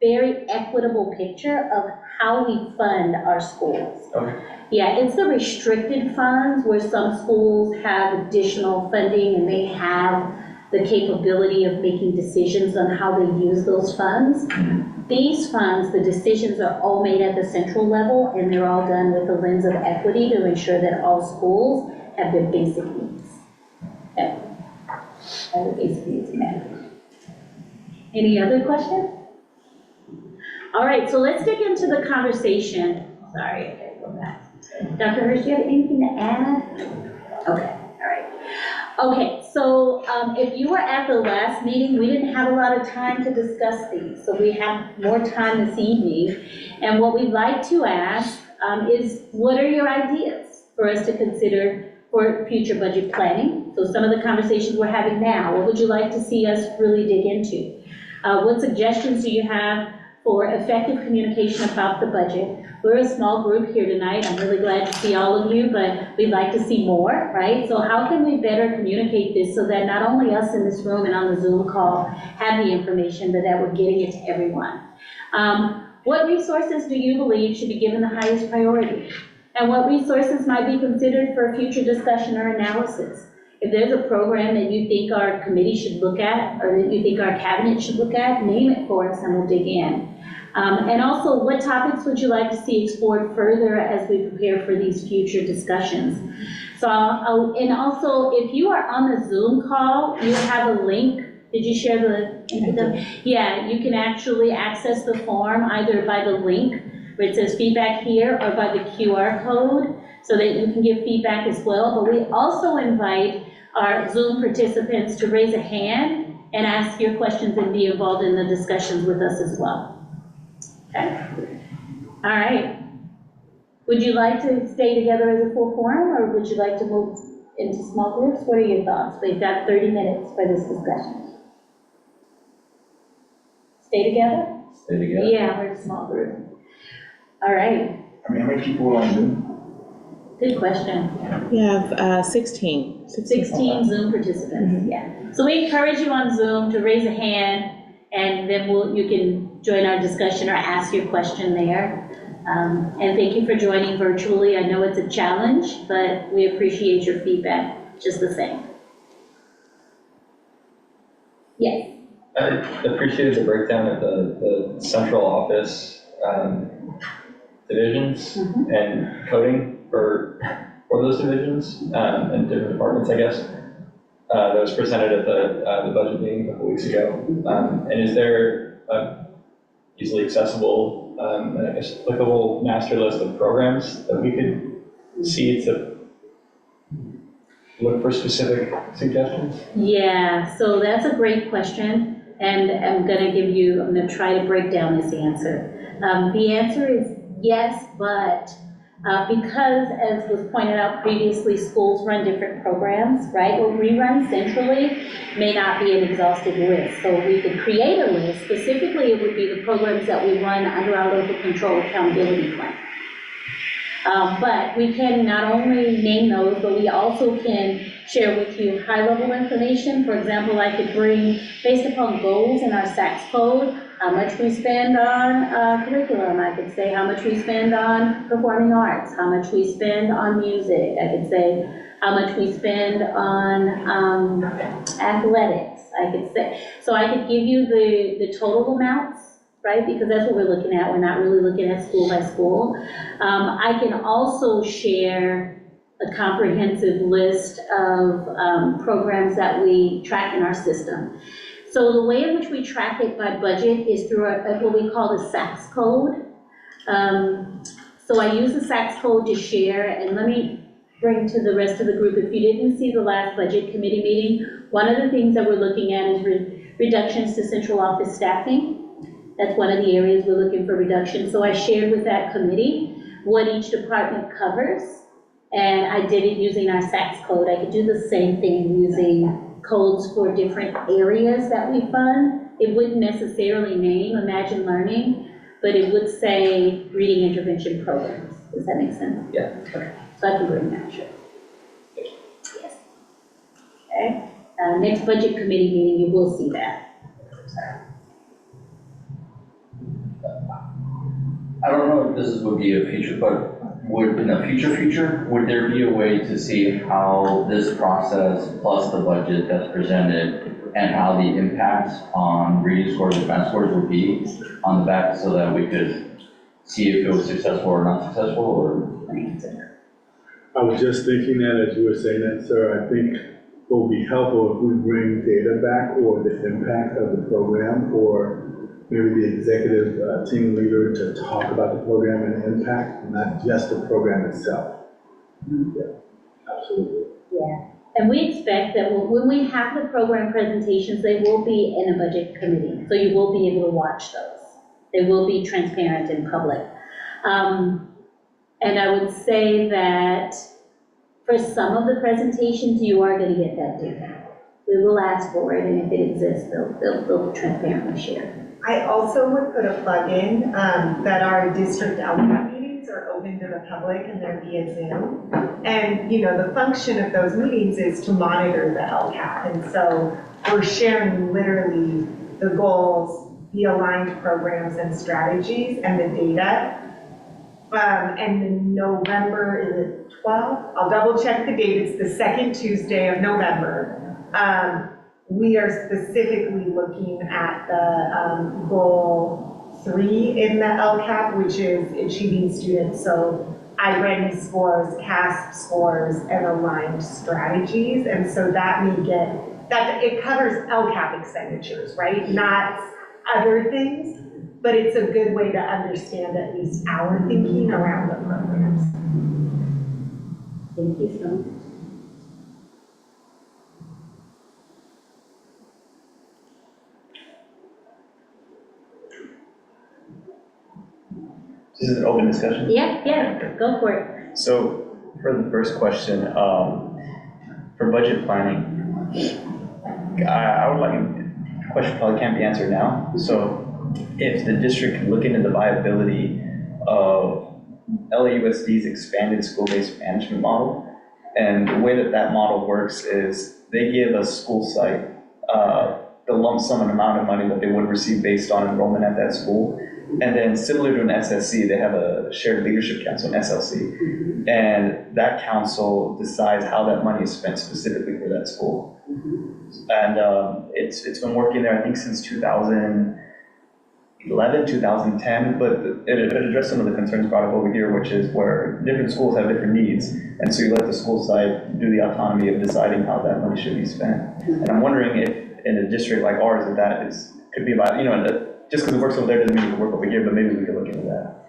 very equitable picture of how we fund our schools. Okay. Yeah, it's the restricted funds where some schools have additional funding and they have the capability of making decisions on how they use those funds. These funds, the decisions are all made at the central level, and they're all done with a lens of equity to ensure that all schools have their basic needs. Yeah. All the basic needs met. Any other questions? All right, so let's dig into the conversation. Sorry, I gotta go back. Dr. Hirsch, do you have anything to add? Okay, all right. Okay, so if you were at the last meeting, we didn't have a lot of time to discuss these, so we have more time this evening. And what we'd like to ask is, what are your ideas for us to consider for future budget planning? So some of the conversations we're having now, what would you like to see us really dig into? What suggestions do you have for effective communication about the budget? We're a small group here tonight. I'm really glad to see all of you, but we'd like to see more, right? So how can we better communicate this so that not only us in this room and on the Zoom call have the information, but that we're getting it to everyone? What resources do you believe should be given the highest priority? And what resources might be considered for future discussion or analysis? If there's a program that you think our committee should look at, or that you think our cabinet should look at, name it for us and we'll dig in. And also, what topics would you like to see explored further as we prepare for these future discussions? So, and also, if you are on the Zoom call, you have a link. Did you share the? Yeah, you can actually access the form either by the link where it says feedback here or by the QR code so that you can give feedback as well. But we also invite our Zoom participants to raise a hand and ask your questions and be involved in the discussions with us as well. Okay. All right. Would you like to stay together as a full forum, or would you like to move into small groups? What are your thoughts? We've got 30 minutes for this discussion. Stay together? Stay together? Yeah, we're a small group. All right. I mean, how many people are on Zoom? Good question. We have 16. 16 Zoom participants, yeah. So we encourage you on Zoom to raise a hand, and then you can join our discussion or ask your question there. And thank you for joining virtually. I know it's a challenge, but we appreciate your feedback just the same. Yes. I appreciated the breakdown of the central office divisions and coding for those divisions and different departments, I guess. That was presented at the budget meeting a couple weeks ago. And is there a easily accessible and I guess applicable master list of programs that we could see to look for specific suggestions? Yeah, so that's a great question, and I'm gonna try to break down this answer. The answer is yes, but because, as was pointed out previously, schools run different programs, right? What we run centrally may not be an exhaustive list. So we could create a list. Specifically, it would be the programs that we run under our local control accountability plan. But we can not only name those, but we also can share with you high-level information. For example, I could bring, based upon goals in our SACS code, how much we spend on curriculum. I could say how much we spend on performing arts, how much we spend on music. I could say how much we spend on athletics. I could say, so I could give you the total amounts, right? Because that's what we're looking at. We're not really looking at school by school. I can also share a comprehensive list of programs that we track in our system. So the way in which we track it by budget is through what we call the SACS code. So I use the SACS code to share, and let me bring to the rest of the group, if you didn't see the last budget committee meeting, one of the things that we're looking at is reductions to central office staffing. That's one of the areas we're looking for reduction. So I shared with that committee what each department covers. And I did it using our SACS code. I could do the same thing using codes for different areas that we fund. It wouldn't necessarily name Imagine Learning, but it would say reading intervention programs. Does that make sense? Yeah. Okay, so I can bring that, sure. Yes. Okay, next budget committee meeting, you will see that. I don't know if this would be a future, but would, in a future, would there be a way to see how this process plus the budget that's presented and how the impacts on reading scores and math scores would be on the back so that we could see if it was successful or not successful, or? I was just thinking that as you were saying that, sir, I think it will be helpful if we bring data back or the impact of the program, or maybe the executive team leader to talk about the program and the impact, not just the program itself. Yeah, absolutely. Yeah, and we expect that when we have the program presentations, they will be in a budget committee, so you will be able to watch those. They will be transparent in public. And I would say that for some of the presentations, you are going to get that data. We will ask for it, and if it exists, they'll transparently share. I also would put a plug in that our district LCAP meetings are open to the public and they're via Zoom. And, you know, the function of those meetings is to monitor the LCAP. And so we're sharing literally the goals, the aligned programs and strategies and the data. And in November, is it 12th? I'll double check the date. It's the second Tuesday of November. We are specifically looking at the goal 3 in the LCAP, which is achieving students. So iReady scores, CASP scores, and aligned strategies. And so that may get, that it covers LCAP expenditures, right? Not other things, but it's a good way to understand at least our thinking around the programs. Thank you so much. This is an open discussion? Yeah, go for it. So for the first question, for budget planning, I would like, the question probably can't be answered now. So if the district can look into the viability of LAUSD's expanded school-based management model, and the way that that model works is they give a school site the lump sum amount of money that they would receive based on enrollment at that school. And then similar to an SSC, they have a shared leadership council, an SLC. And that council decides how that money is spent specifically for that school. And it's been working there, I think, since 2011, 2010, but it addressed some of the concerns brought up over here, which is where different schools have different needs. And so you let the school side do the autonomy of deciding how that money should be spent. And I'm wondering if in a district like ours, that could be about, you know, just because it works over there doesn't mean it can work over here, but maybe we could look into that.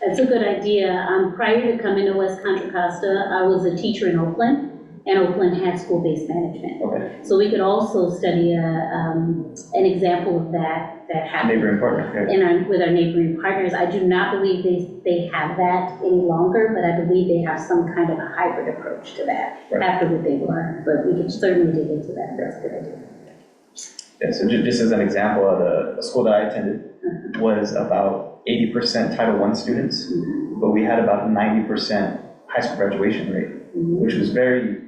That's a good idea. Prior to coming to West Contra Costa, I was a teacher in Oakland, and Oakland had school-based management. Okay. So we could also study an example of that happened Neighboring partner, with our neighboring partners. I do not believe they have that any longer, but I believe they have some kind of a hybrid approach to that after what they've learned. But we could certainly dig into that. That's a good idea. Yeah, so just as an example, the school that I attended was about 80% Title I students, but we had about 90% high school graduation rate, which was very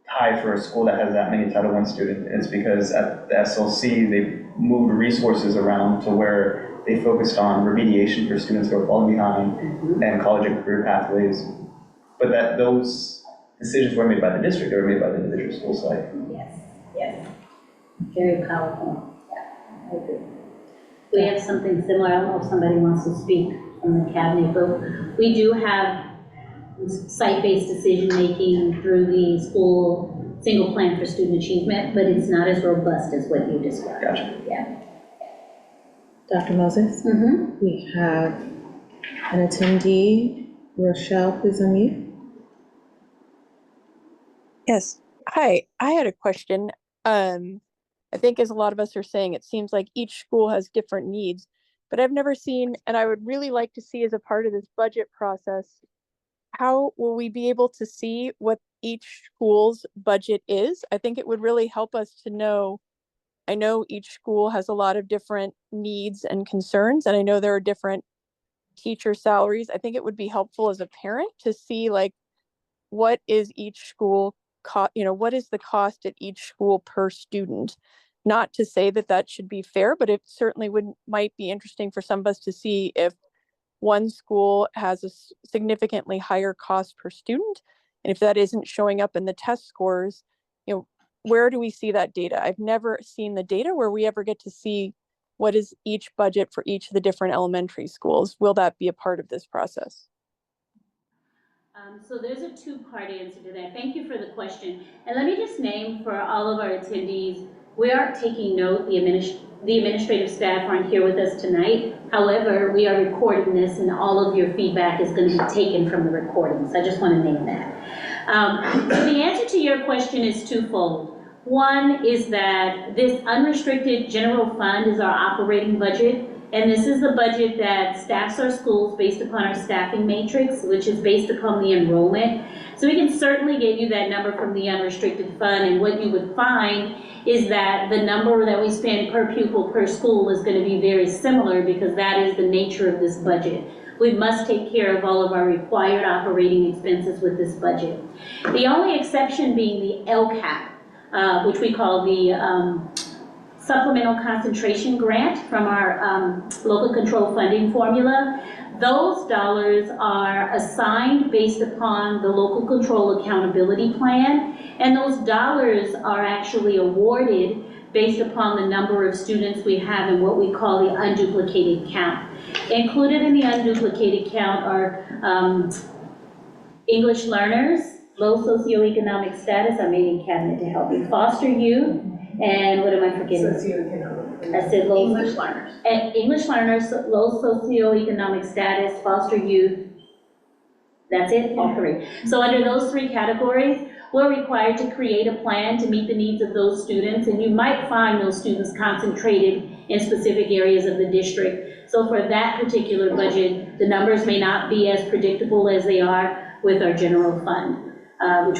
high for a school that has that many Title I students. And it's because at the SLC, they moved resources around to where they focused on remediation for students who are falling behind and college and career pathways. But that those decisions weren't made by the district, they were made by the individual school site. Yes. Very powerful. Yeah, I agree. We have something similar. I don't know if somebody wants to speak from the cabinet, but we do have site-based decision-making through the school single plan for student achievement, but it's not as robust as what you described. Gotcha. Yeah. Dr. Moses? We have an attendee. Rochelle, please unmute. Yes. Hi, I had a question. I think as a lot of us are saying, it seems like each school has different needs. but I've never seen, and I would really like to see as a part of this budget process, how will we be able to see what each school's budget is? I think it would really help us to know. I know each school has a lot of different needs and concerns, and I know there are different teacher salaries. I think it would be helpful as a parent to see like what is each school what is the cost at each school per student? Not to say that that should be fair, but it certainly might be interesting for some of us to see if one school has a significantly higher cost per student, and if that isn't showing up in the test scores, where do we see that data? I've never seen the data where we ever get to see what is each budget for each of the different elementary schools. Will that be a part of this process? So there's a two-part answer to that. Thank you for the question. And let me just name for all of our attendees, we aren't taking note, the administrative staff aren't here with us tonight. However, we are recording this and all of your feedback is going to be taken from the recording. So I just want to name that. So the answer to your question is twofold. One is that this unrestricted general fund is our operating budget, and this is the budget that staffs our schools based upon our staffing matrix, which is based upon the enrollment. So we can certainly get you that number from the unrestricted fund, and what you would find is that the number that we spend per pupil per school is going to be very similar, because that is the nature of this budget. We must take care of all of our required operating expenses with this budget. The only exception being the LCAP, which we call the supplemental concentration grant from our local control funding formula. Those dollars are assigned based upon the local control accountability plan, and those dollars are actually awarded based upon the number of students we have in what we call the unduplicated count. Included in the unduplicated count are English learners, low socioeconomic status, I may need cabinet to help me, foster youth, and what am I forgetting? Socioeconomic. I said low. English learners. And English learners, low socioeconomic status, foster youth. That's it, all three. So under those three categories, we're required to create a plan to meet the needs of those students, and you might find those students concentrated in specific areas of the district. So for that particular budget, the numbers may not be as predictable as they are with our general fund,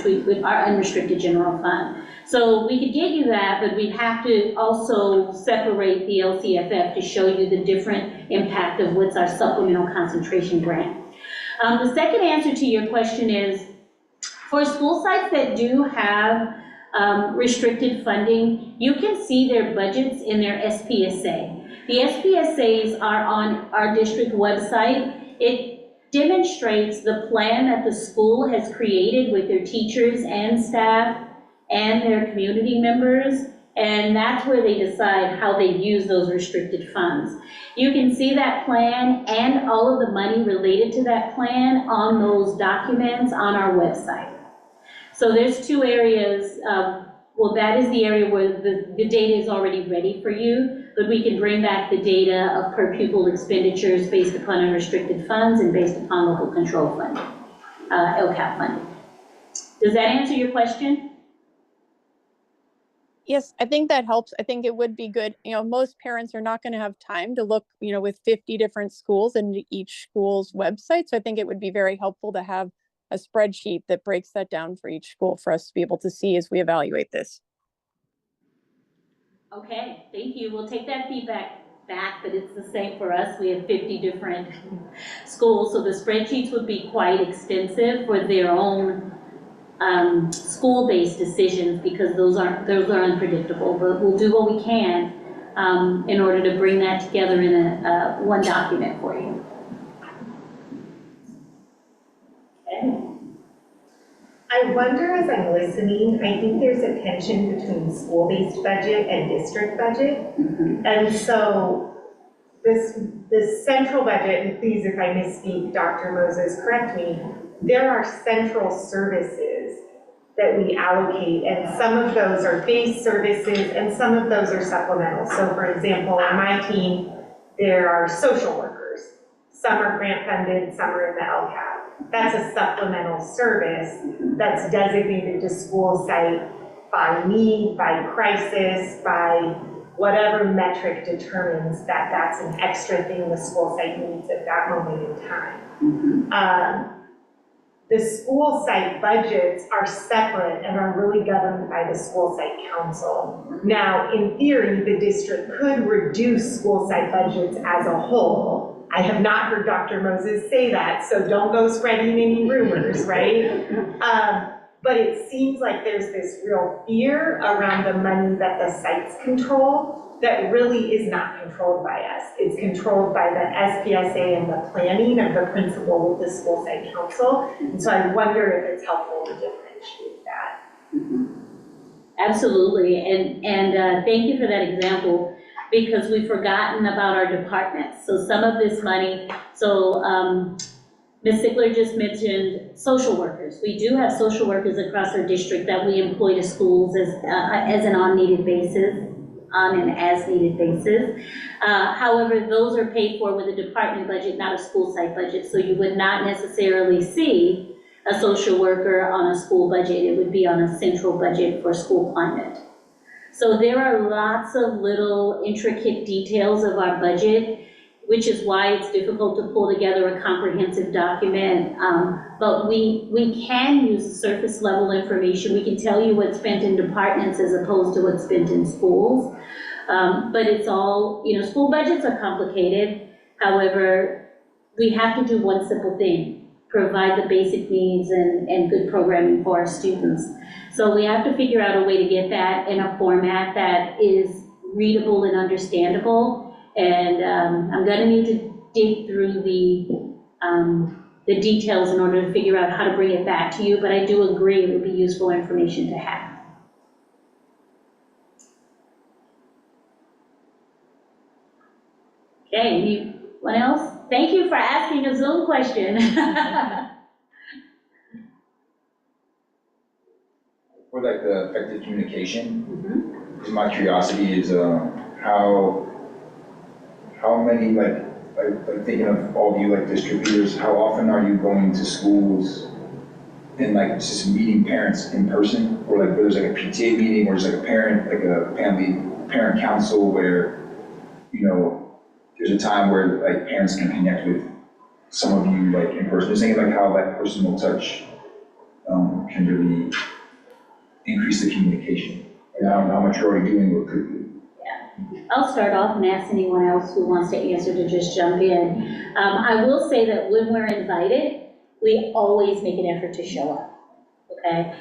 with our unrestricted general fund. So we could get you that, but we'd have to also separate the LCFF to show you the different impact of what's our supplemental concentration grant. The second answer to your question is, for school sites that do have restricted funding, you can see their budgets in their SPSA. The SPSAs are on our district website. It demonstrates the plan that the school has created with their teachers and staff and their community members, and that's where they decide how they use those restricted funds. You can see that plan and all of the money related to that plan on those documents on our website. So there's two areas, well, that is the area where the data is already ready for you, but we can bring back the data of per pupil expenditures based upon unrestricted funds and based upon local control funding, LCAP funding. Does that answer your question? Yes, I think that helps. I think it would be good. Most parents are not going to have time to look, with 50 different schools into each school's website. So I think it would be very helpful to have a spreadsheet that breaks that down for each school for us to be able to see as we evaluate this. Okay, thank you. We'll take that feedback back, but it's the same for us. We have 50 different schools, so the spreadsheets would be quite extensive for their own school-based decisions, because those are unpredictable, but we'll do what we can in order to bring that together in a one document for you. Okay. I wonder, as I'm listening, I think there's a tension between school-based budget and district budget. And so this central budget, and please, if I misspeak, Dr. Moses, correct me, there are central services that we allocate, and some of those are base services and some of those are supplemental. So for example, on my team, there are social workers. Some are grant funded, some are in the LCAP. That's a supplemental service that's designated to school site by need, by crisis, by whatever metric determines that that's an extra thing the school site needs at that moment in time. The school site budgets are separate and are really governed by the school site council. Now, in theory, the district could reduce school site budgets as a whole. I have not heard Dr. Moses say that, so don't go spreading any rumors, right? But it seems like there's this real fear around the money that the sites control that really is not controlled by us. It's controlled by the SPSA and the planning of the principal with the school site council. And so I wonder if it's helpful to differentiate that. Absolutely, and thank you for that example, because we've forgotten about our departments. So some of this money, Ms. Sigler just mentioned social workers. We do have social workers across our district that we employ to schools as an on an as-needed basis. However, those are paid for with a department budget, not a school site budget. So you would not necessarily see a social worker on a school budget. It would be on a central budget for school climate. So there are lots of little intricate details of our budget, which is why it's difficult to pull together a comprehensive document. But we can use the surface level information. We can tell you what's spent in departments as opposed to what's spent in schools. But it's all, school budgets are complicated. However, we have to do one simple thing: provide the basic needs and good programming for our students. So we have to figure out a way to get that in a format that is readable and understandable. And I'm gonna need to dig through the details in order to figure out how to bring it back to you, but I do agree it would be useful information to have. Okay, anyone else? Thank you for asking a Zoom question. For like the effective communication, my curiosity is how many, like thinking of all of you like district leaders, how often are you going to schools and like just meeting parents in person? Or like where there's like a PTA meeting or just like a parent council where, there's a time where like parents can connect with some of you like in person. Just thinking like how that personal touch can really increase the communication. And how much you're already doing or could do. I'll start off and ask anyone else who wants to answer to just jump in. I will say that when we're invited, we always make an effort to show up, okay?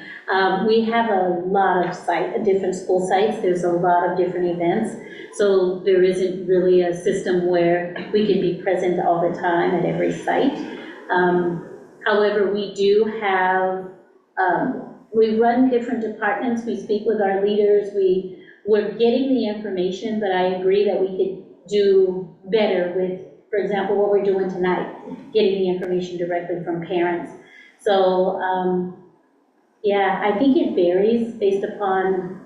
We have a lot of different school sites. There's a lot of different events. So there isn't really a system where we can be present all the time at every site. However, we do have, we run different departments. We speak with our leaders. We're getting the information, but I agree that we could do better with, for example, what we're doing tonight, getting the information directly from parents. So, yeah, I think it varies based upon,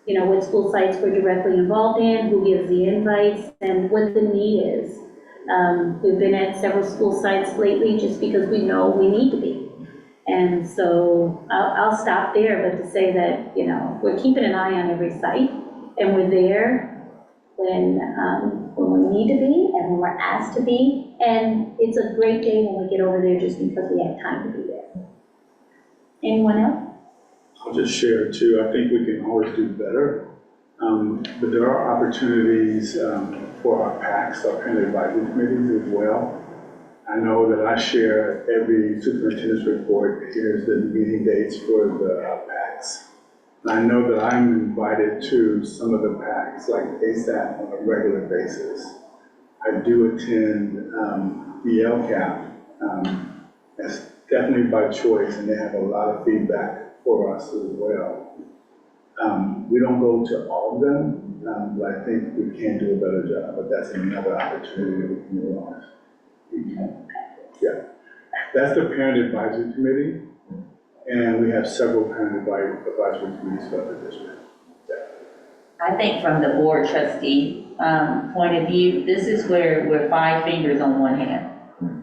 what school sites we're directly involved in, who gives the invites, and what the need is. We've been at several school sites lately just because we know we need to be. And so I'll stop there, but to say that, we're keeping an eye on every site, and we're there when we need to be and when we're asked to be. And it's a great day when we get over there just because we have time to be there. Anyone else? I'll just share too. I think we can always do better. But there are opportunities for our PACs, our parent advisory committees as well. I know that I share every superintendent's report. Here's the meeting dates for the PACs. And I know that I'm invited to some of the PACs, like ASAP, on a regular basis. I do attend the LCAP. That's definitely by choice, and they have a lot of feedback for us as well. We don't go to all of them, but I think we can do a better job, but that's another opportunity that we can realize. Yeah, that's the Parent Advisory Committee, and we have several Parent Advisory Committees for the district. Yeah. I think from the board trustee point of view, this is where we're 5 fingers on one hand.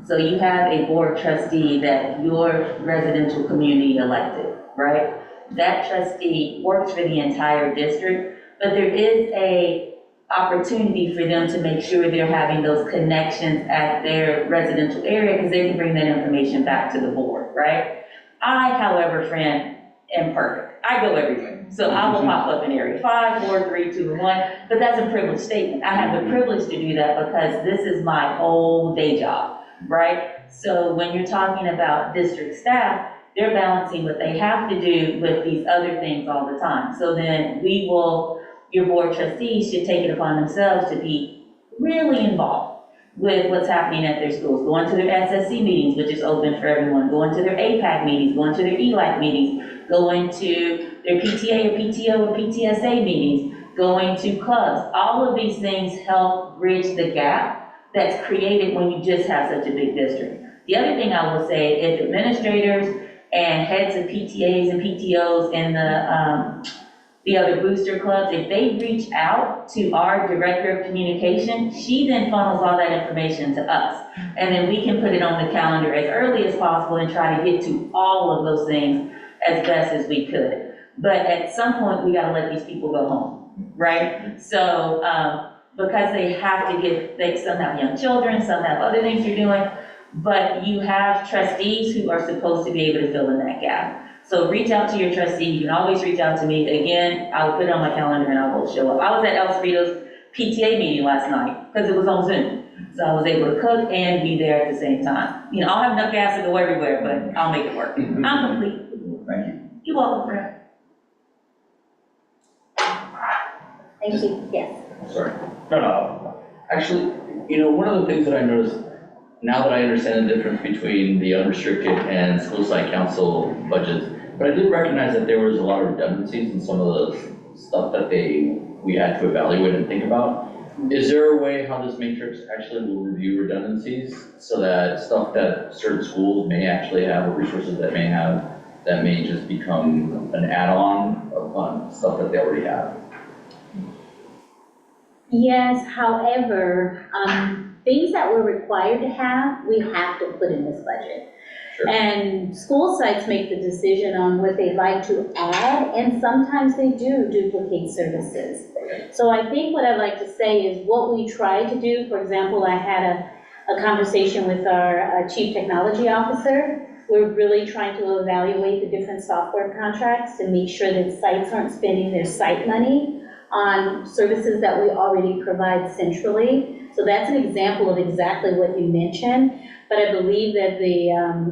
So you have a board trustee that your residential community elected, right? That trustee works for the entire district, but there is a opportunity for them to make sure they're having those connections at their residential area, because they can bring that information back to the board, right? I, however, friend, am perfect. I go everywhere. So I will pop up in area 5, 4, 3, 2, 1, but that's a privileged statement. I have the privilege to do that because this is my whole day job, right? So when you're talking about district staff, they're balancing what they have to do with these other things all the time. So then your board trustees should take it upon themselves to be really involved with what's happening at their schools, going to their SSC meetings, which is open for everyone, going to their APAC meetings, going to their ELAC meetings, going to their PTA or PTO or PTSA meetings, going to clubs. All of these things help bridge the gap that's created when you just have such a big district. The other thing I will say, if administrators and heads of PTAs and PTOs and the other booster clubs, if they reach out to our director of communication, she then funnels all that information to us. And then we can put it on the calendar as early as possible and try to get to all of those things as best as we could. But at some point, we gotta let these people go home, right? So, because they have to some have young children, some have other things they're doing, but you have trustees who are supposed to be able to fill in that gap. So reach out to your trustee. You can always reach out to me. Again, I'll put it on my calendar and I will show up. I was at El Cerrito's PTA meeting last night because it was on Zoom. So I was able to cook and be there at the same time. You know, I'll have enough gas to go everywhere, but I'll make it work. I'm complete. Thank you. You're welcome, Fred. Thank you, yes. Sorry. No. Actually, one of the things that I noticed, now that I understand the difference between the unrestricted and school site council budgets, but I did recognize that there was a lot of redundancies in some of the stuff that we had to evaluate and think about. Is there a way how this matrix actually will review redundancies so that stuff that certain schools may actually have or resources that may just become an add-on upon stuff that they already have? Yes, however, things that we're required to have, we have to put in this budget. Sure. And school sites make the decision on what they'd like to add, and sometimes they do duplicate services. So I think what I'd like to say is what we try to do, for example, I had a conversation with our chief technology officer. We're really trying to evaluate the different software contracts to make sure that sites aren't spending their site money on services that we already provide centrally. So that's an example of exactly what you mentioned. But I believe that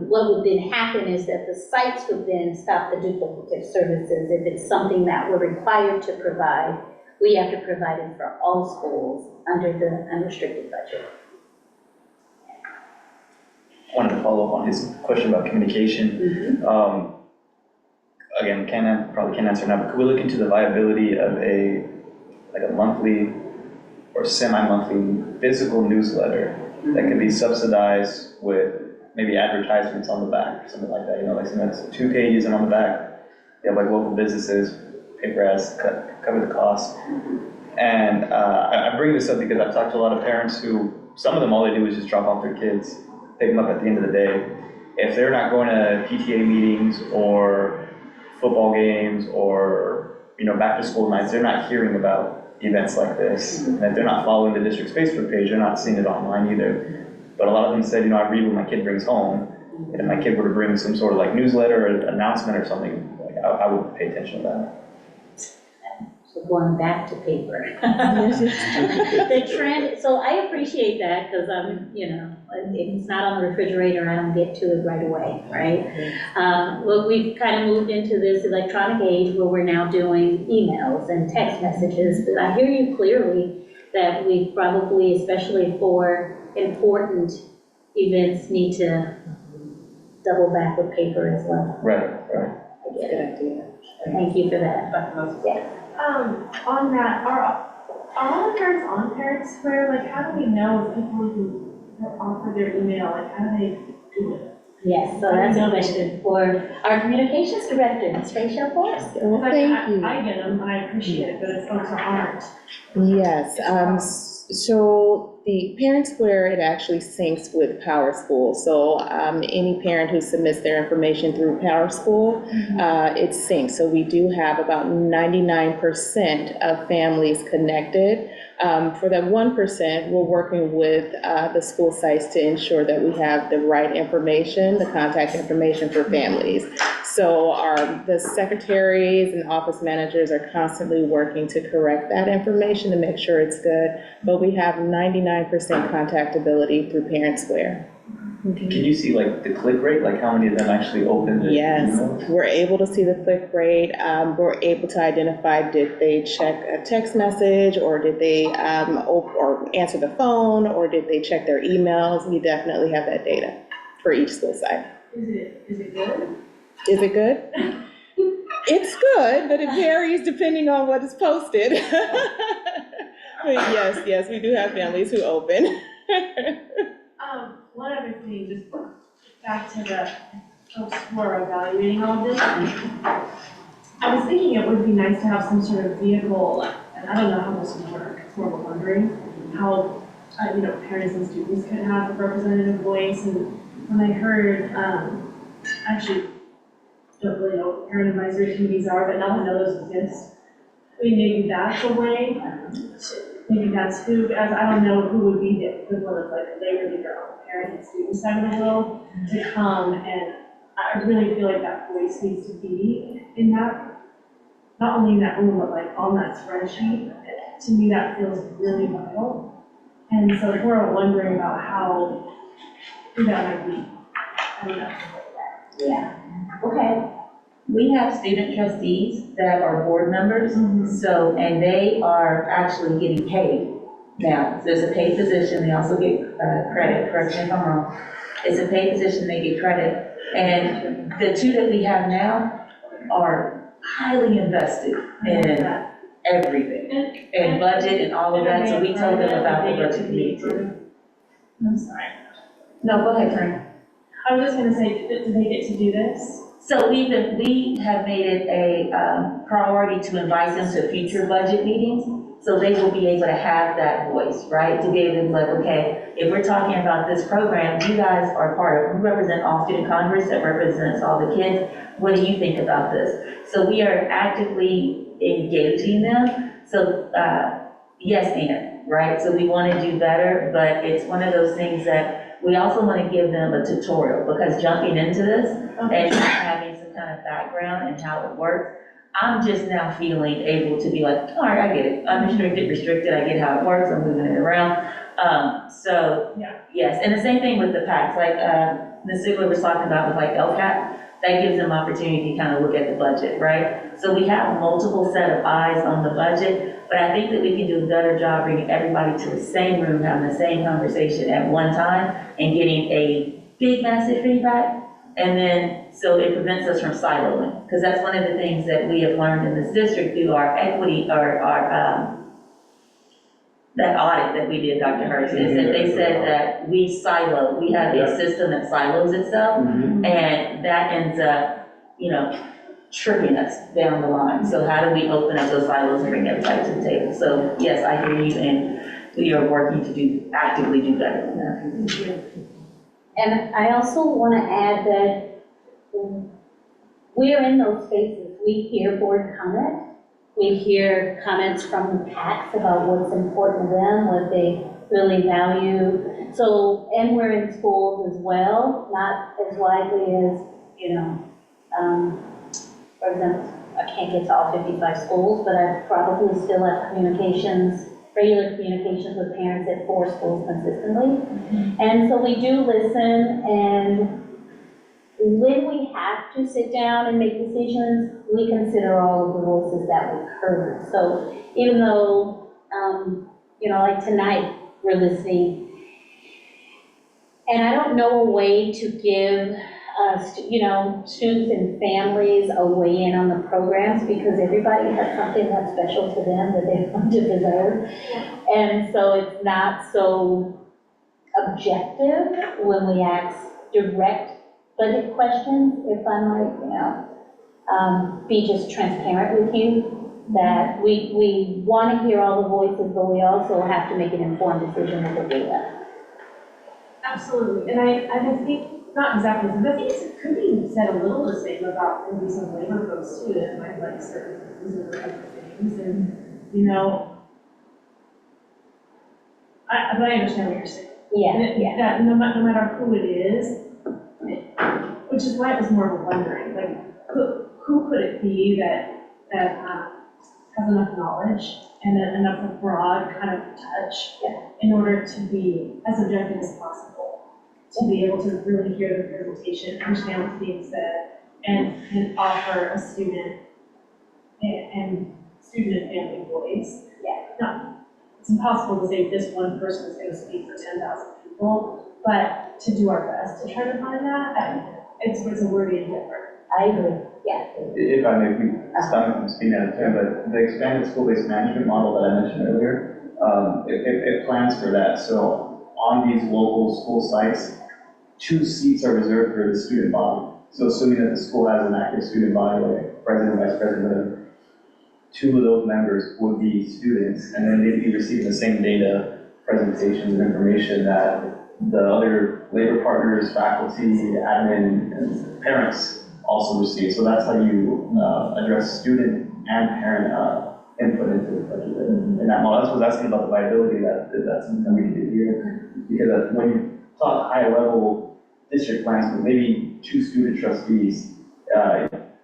what would then happen is that the sites would then stop the duplicative services. If it's something that we're required to provide, we have to provide it for all schools under the unrestricted budget. I wanted to follow up on his question about communication. Again, probably can't answer now, but could we look into the viability of a monthly or semi-monthly physical newsletter that could be subsidized with maybe advertisements on the back or something like that? Something that's 2 pages and on the back, you have local businesses, paper ads, cover the cost. And I bring this up because I've talked to a lot of parents who, some of them, all they do is just drop off their kids, pick them up at the end of the day. If they're not going to PTA meetings or football games or, back to school nights, they're not hearing about events like this. And if they're not following the district's Facebook page, they're not seeing it online either. But a lot of them said, I read what my kid brings home. And if my kid were to bring some sort of newsletter or announcement or something, I would pay attention to that. So going back to paper. The trend, so I appreciate that because if it's not on the refrigerator, I don't get to it right away, right? Well, we've kind of moved into this electronic age where we're now doing emails and text messages. But I hear you clearly that we probably, especially for important events, need to double back with paper as well. Right. I get it. Good idea. Thank you for that. Yes. On that, are all the parents on Parent Square? How do we know if people who offer their email, how do they do it? Yes, so that's a question for our communications director, Ms. Rachel Forrest. Well, thank you. I get them, I appreciate it, but if folks aren't. Yes, so the Parent Square, it actually syncs with Power School. So any parent who submits their information through Power School, it syncs. So we do have about 99% of families connected. For that 1%, we're working with the school sites to ensure that we have the right information, the contact information for families. So the secretaries and office managers are constantly working to correct that information to make sure it's good. But we have 99% contactability through Parent Square. Can you see like the click rate, like how many of them actually opened it? Yes, we're able to see the click rate. We're able to identify, did they check a text message, or did they or answer the phone, or did they check their emails? We definitely have that data for each school site. Is it good? Is it good? It's good, but it varies depending on what is posted. But yes, we do have families who open. One other thing, just back to the folks who are evaluating all this. I was thinking it would be nice to have some sort of vehicle, and I don't know how this would work. It's more of a wondering how, parents and students could have a representative voice. And when I heard, actually, don't really know what parent advisory committees are, but now I know those exist. I mean, maybe that's a way. Maybe that's who, as I don't know who would be the equivalent of like a labor leader on the parent and student side of the world to come, and I really feel like that voice needs to be in that, not only in that room, but like on that spreadsheet. To me, that feels really vital. And so if we're wondering about who that might be, I don't know. Yeah, okay. We have student trustees that are board members, so, and they are actually getting paid. Now, there's a paid position, they also get credit, correct me if I'm wrong. It's a paid position, they get credit. And the two that we have now are highly invested in everything, and budget and all of that, so we told them about the budget committee too. I'm sorry. No, go ahead, Karen. I was just gonna say, do they get to do this? So we have made it a priority to invite them to future budget meetings, so they will be able to have that voice, right? To be able to be like, okay, if we're talking about this program, you guys are part of, we represent all student congress that represents all the kids. What do you think about this? So we are actively engaging them. So yes, and, right? So we want to do better, but it's one of those things that we also want to give them a tutorial, because jumping into this and not having some kind of background and how it works, I'm just now feeling able to be like, all right, I get it. Unrestricted, restricted, I get how it works, I'm moving it around. So, yes, and the same thing with the PACs, like Ms. Ziegler was talking about with like LCAP, that gives them opportunity to kind of look at the budget, right? So we have multiple set of eyes on the budget, but I think that we can do a better job bringing everybody to the same room, having the same conversation at one time, and getting a big massive feedback. And then, so it prevents us from siloing, because that's one of the things that we have learned in this district through our equity, or our, that audit that we did, Dr. Hurst, is that they said that we silo, we have a system that silos itself, and that ends up, tripping us down the line. So how do we open up those silos and bring everybody to the table? So yes, I hear you, and we are working to actively do better than that. And I also want to add that we're in those spaces. We hear board comment. We hear comments from the PACs about what's important to them, what they really value. So, and we're in schools as well, not as widely as, for example, I can't get to all 55 schools, but I probably still have regular communications with parents at 4 schools consistently. And so we do listen, and when we have to sit down and make decisions, we consider all of the voices that we've heard. So even though, like tonight, we're listening, and I don't know a way to give students and families a weigh in on the programs, because everybody has something that's special to them that they want to deserve. And so it's not so objective when we ask direct budget questions, if I might, be just transparent with you. that we want to hear all the voices, but we also have to make an informed decision with the data. Absolutely, and I think, not exactly, but I think it could be said a little the same about maybe some labor folks too, that might like certain things and other things, and, you know, but I understand what you're saying. Yeah. That no matter who it is, which is why it was more of a wondering, like, who could it be that has enough knowledge and enough of broad kind of touch in order to be as objective as possible, to be able to really hear the presentation, understand what's being said, and offer a student and family voice. Now, it's impossible to say this one person is going to speak for 10,000 people, but to do our best to try to find that, it's a worthy endeavor. I agree, yeah. If I may, stop me speaking out of turn, but the expanded school-based management model that I mentioned earlier, it plans for that. So on these local school sites, 2 seats are reserved for the student body. So assuming that the school has an active student body, like president, vice president, 2 of those members would be students, and then they'd be receiving the same data, presentations, and information that the other labor partners, faculty, admin, and parents also receive. So that's how you address student and parent input into the budget. And that model, that's what I was asking about the viability, that's something that we can do here. Because when you talk high level district plans with maybe 2 student trustees,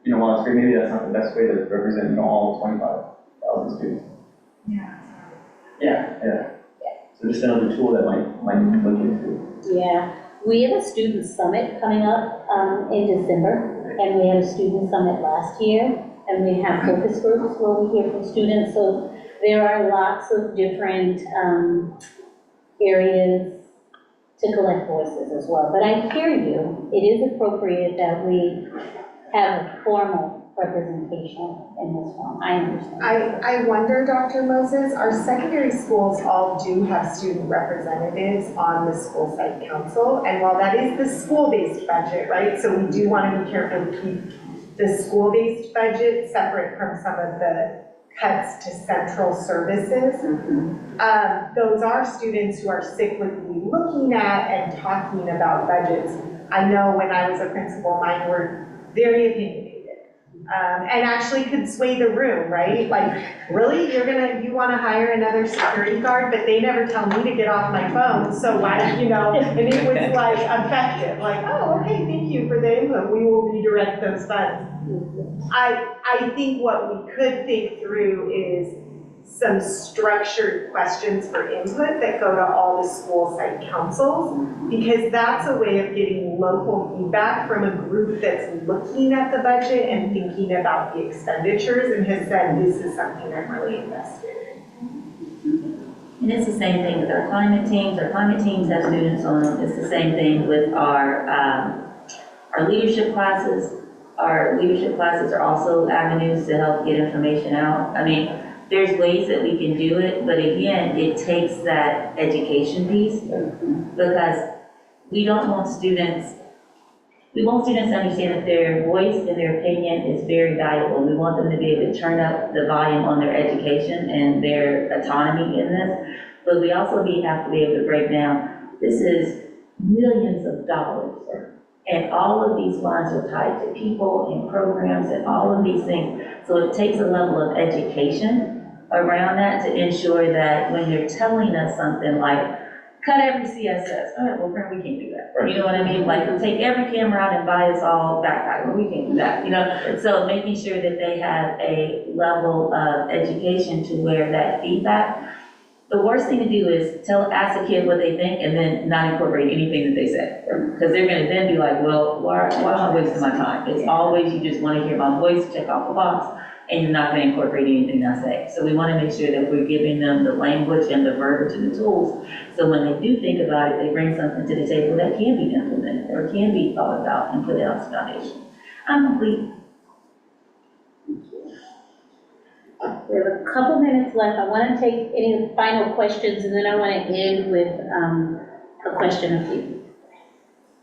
while it's great, maybe that's not the best way to represent, all 25,000 students. Yeah. So just another tool that might look into. Yeah, we have a student summit coming up in December, and we had a student summit last year, and we have focus groups where we hear from students. So there are lots of different areas to collect voices as well. But I hear you, it is appropriate that we have a formal representation in this form. I understand. I wonder, Dr. Moses, our secondary schools all do have student representatives on the school site council, and while that is the school-based budget, right, so we do want to be careful to keep the school-based budget separate from some of the cuts to central services. Those are students who are cyclically looking at and talking about budgets. I know when I was a principal, mine were very opinionated. And actually could sway the room, right? Like, really, you want to hire another security guard, but they never tell me to get off my phone, so why, and it was like effective, like, oh, okay, thank you for the input, we will redirect those funds. I think what we could think through is some structured questions for input that go to all the school site councils, because that's a way of getting local feedback from a group that's looking at the budget and thinking about the expenditures and has said, this is something I'm really invested in. And it's the same thing with our climate teams. Our climate teams have students on them. It's the same thing with our leadership classes. Our leadership classes are also avenues to help get information out. I mean, there's ways that we can do it, but again, it takes that education piece, because we don't want students, we want students to understand that their voice and their opinion is very valuable. We want them to be able to turn up the volume on their education and their autonomy in this, but we also have to be able to break down, this is millions of dollars, and all of these lines are tied to people and programs and all of these things. So it takes a level of education around that to ensure that when you're telling us something like, cut every CSS, all right, well, friend, we can't do that. You know what I mean? Like, take every camera out and buy us all backpack, well, we can't do that, So making sure that they have a level of education to where that feedback, the worst thing to do is ask a kid what they think and then not incorporate anything that they say. Because they're gonna then be like, well, why am I wasting my time? It's always, you just wanna hear my voice, check off the box, and you're not gonna incorporate anything I say. So we wanna make sure that we're giving them the language and the verbiage and the tools. So when they do think about it, they bring something to the table that can be implemented or can be thought about and put out as foundation. I'm complete. We have a couple minutes left. I want to take any final questions, and then I want to end with a question of you.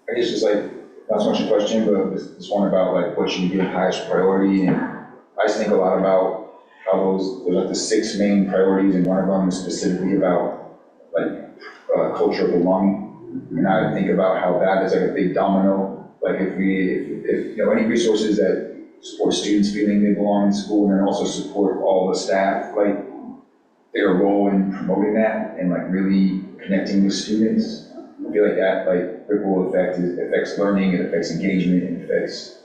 I guess it's like, not so much a question, but this one about like what should be given highest priority. And I just think a lot about how there's like the 6 main priorities, and one of them is specifically about like culture of belonging. And I think about how that is like a big domino. Like if you know, any resources that support students feeling they belong in school, and then also support all the staff, like their role in promoting that and like really connecting with students. I feel like that like ripple effect affects learning, it affects engagement, it affects,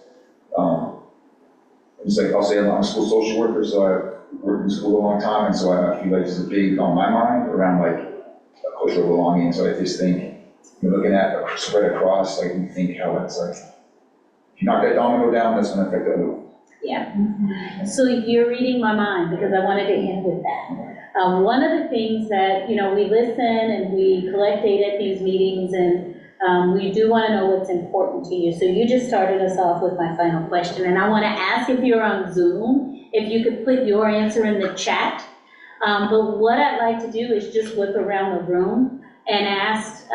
it's like, I'll say I'm a school social worker, so I've worked in school a long time, and so I feel like this is big on my mind around like a cultural belonging. So I just think, you're looking at spread across, like you think how it's like, if you knock that domino down, that's gonna affect the other. Yeah. So you're reading my mind, because I wanted to end with that. One of the things that, you know, we listen and we collect data at these meetings, and we do want to know what's important to you. So you just started us off with my final question, and I want to ask, if you're on Zoom, if you could put your answer in the chat. But what I'd like to do is just whip around the room and ask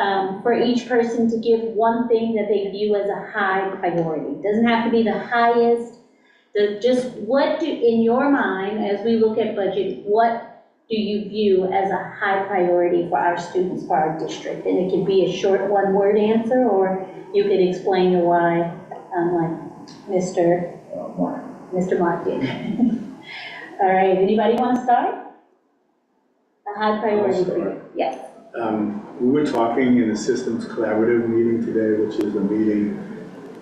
for each person to give one thing that they view as a high priority. It doesn't have to be the highest. Just what do, in your mind, as we look at budget, what do you view as a high priority for our students, for our district? And it could be a short one-word answer, or you could explain your why, like Mr. Mark did. All right, anybody want to start? A high priority for you? Yes. We were talking in a systems collaborative meeting today, which is a meeting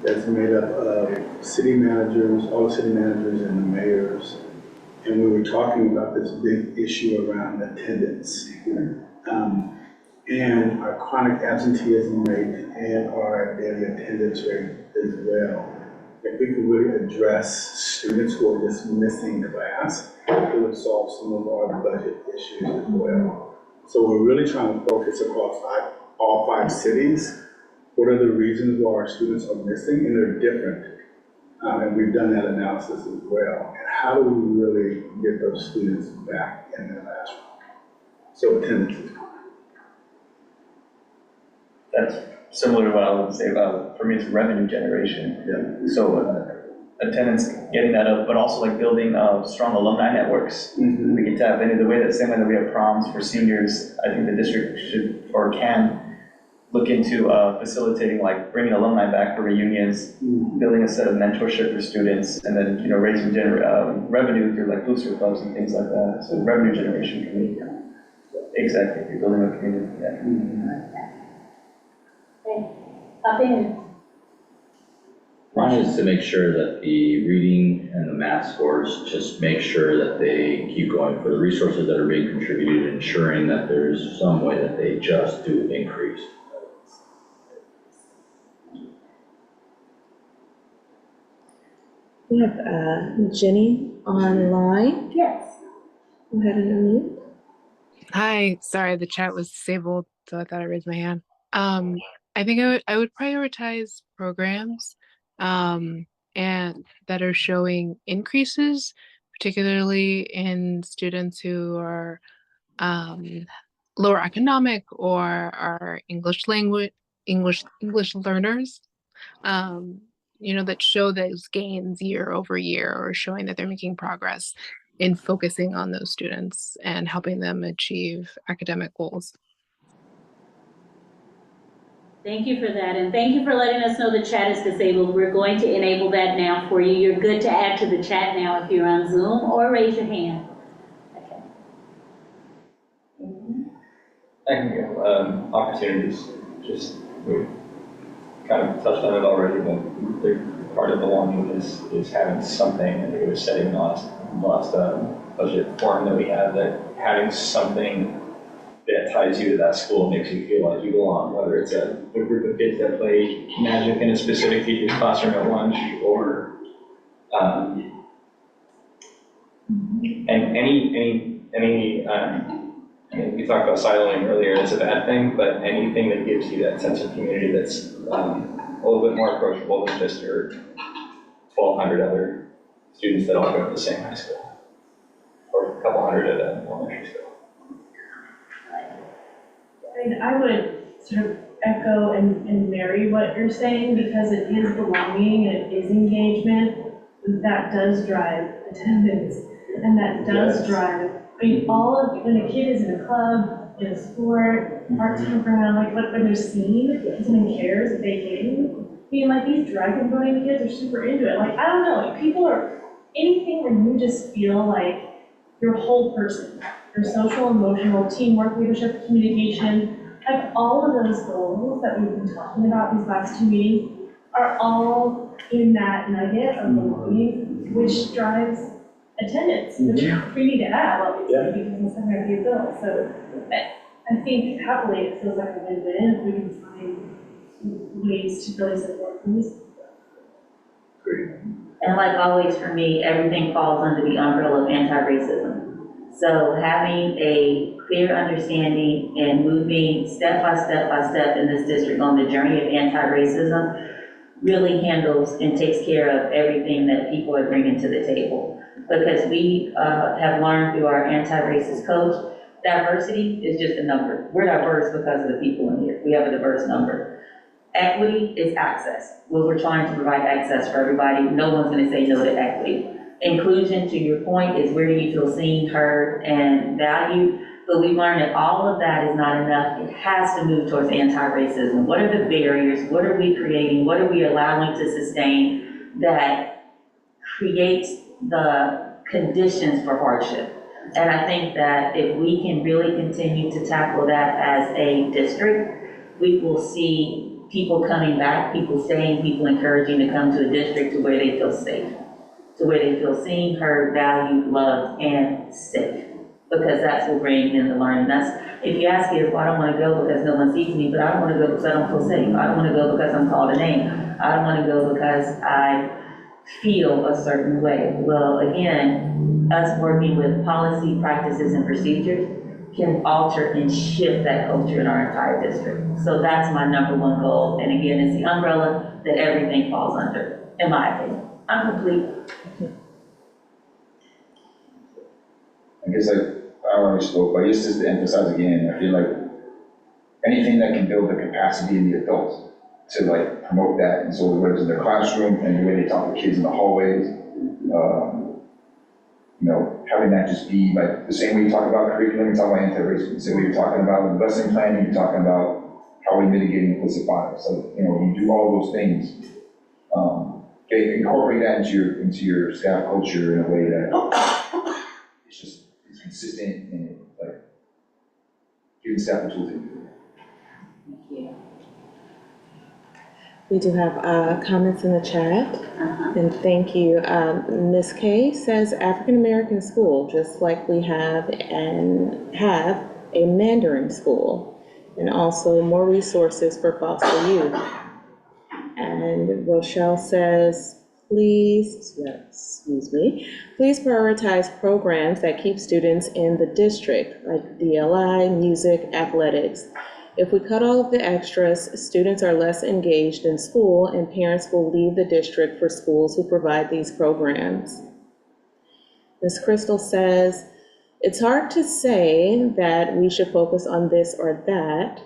that's made up of city managers, all the city managers and the mayors. And we were talking about this big issue around attendance. And our chronic absenteeism rate and our daily attendance rate as well. If we could really address students who are just missing class, it would solve some of our budget issues as well. So we're really trying to focus across all 5 cities. What are the reasons why our students are missing? And they're different. And we've done that analysis as well. And how do we really get those students back in their classroom? So attendance is important. That's similar to what I would say about, for me, it's revenue generation. Yeah. So attendance, getting that up, but also like building strong alumni networks. Mm-hmm. We can tap into the way that same way that we have proms for seniors. I think the district should or can look into facilitating, like bringing alumni back for reunions, building a set of mentorship for students, and then, you know, raising revenue through like booster clubs and things like that. So revenue generation for me. Exactly, you're building a community. Yeah. Okay. Up in. One is to make sure that the reading and the math scores, just make sure that they keep going for the resources that are being contributed, ensuring that there's some way that they just do increase. We have Jenny online. Yes. Go ahead and unmute. Hi, sorry, the chat was disabled, so I thought I raised my hand. I think I would prioritize programs and that are showing increases, particularly in students who are lower economic or are English learners. You know, that show those gains year over year, or showing that they're making progress in focusing on those students and helping them achieve academic goals. Thank you for that, and thank you for letting us know the chat is disabled. We're going to enable that now for you. You're good to add to the chat now if you're on Zoom, or raise your hand. Okay. I can go, opportunities, just, we kind of touched on it already, but part of belonging is having something. I think it was said in the last budget forum that we had, that having something that ties you to that school makes you feel like you belong, whether it's a group of kids that play Magic in a specific teacher's classroom at lunch, or and I mean, we talked about siloing earlier, it's a bad thing, but anything that gives you that sense of community that's a little bit more approachable than just your 1,200 other students that all go to the same high school, or a couple hundred at an elementary school. I mean, I would sort of echo and marry what you're saying, because it is belonging and it is engagement. That does drive attendance. and that does Yes. drive, I mean, when a kid is in a club, in a sport, part-time program, like when they're seen, someone cares that they can. I mean, like these dragon boating kids are super into it. Like, I don't know, like people are, anything where you just feel like your whole person, your social, emotional, teamwork, leadership, communication, like all of those goals that we've been talking about these last two meetings are all in that nugget of belonging, which drives attendance, which we need to have, obviously, because it's not going to be a bill. So I think happily it feels like a win-win if we can find ways to really support these. And like always for me, everything falls under the umbrella of anti-racism. So having a clear understanding and moving step by step in this district on the journey of anti-racism really handles and takes care of everything that people are bringing to the table. Because we have learned through our anti-racist coach, diversity is just a number. We're diverse because of the people in here. We have a diverse number. Equity is access. Well, we're trying to provide access for everybody. No one's going to say no to equity. Inclusion, to your point, is where do you feel seen, heard, and valued. But we learned that all of that is not enough. It has to move towards anti-racism. What are the barriers? What are we creating? What are we allowing to sustain that creates the conditions for hardship? And I think that if we can really continue to tackle that as a district, we will see people coming back, people staying, people encouraging to come to a district to where they feel safe, to where they feel seen, heard, valued, loved, and safe. Because that's what brings in the learning. That's, if you ask me if I don't want to go because no one sees me, but I don't want to go because I don't feel safe. I don't want to go because I'm called a name. I don't want to go because I feel a certain way. Well, again, us working with policy, practices, and procedures can alter and shift that culture in our entire district. So that's my number one goal. And again, it's the umbrella that everything falls under, in my opinion. I'm complete. I guess I already spoke, but just to emphasize again, I feel like anything that can build the capacity in the adults to like promote that. And so whether it's in their classroom and the way they talk to kids in the hallways, having that just be like the same way you talk about curriculum, you talk about anti-racism, the same way you're talking about lesson planning, you're talking about how we mitigate implicit bias. So, you do all those things. Incorporate that into your staff culture in a way that it's consistent and like giving staff the tools to do it. We do have comments in the chat, and thank you. Ms. K says African American school, just like we have a Mandarin school, and also more resources for foster youth. And Rochelle says, please prioritize programs that keep students in the district, like DLI, music, athletics. If we cut all of the extras, students are less engaged in school and parents will leave the district for schools who provide these programs. Ms. Crystal says, it's hard to say that we should focus on this or that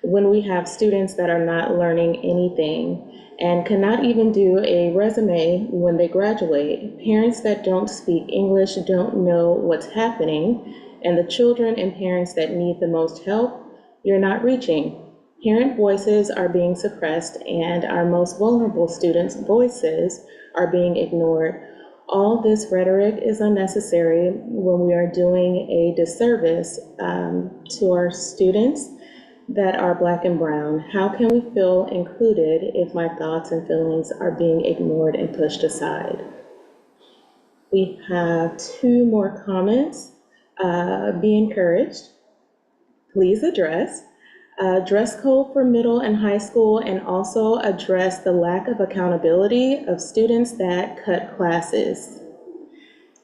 when we have students that are not learning anything and cannot even do a resume when they graduate. Parents that don't speak English don't know what's happening, and the children and parents that need the most help, you're not reaching. Parent voices are being suppressed and our most vulnerable students' voices are being ignored. All this rhetoric is unnecessary when we are doing a disservice to our students that are Black and brown. How can we feel included if my thoughts and feelings are being ignored and pushed aside? We have 2 more comments. Be encouraged. Please address. Dress code for middle and high school, and also address the lack of accountability of students that cut classes.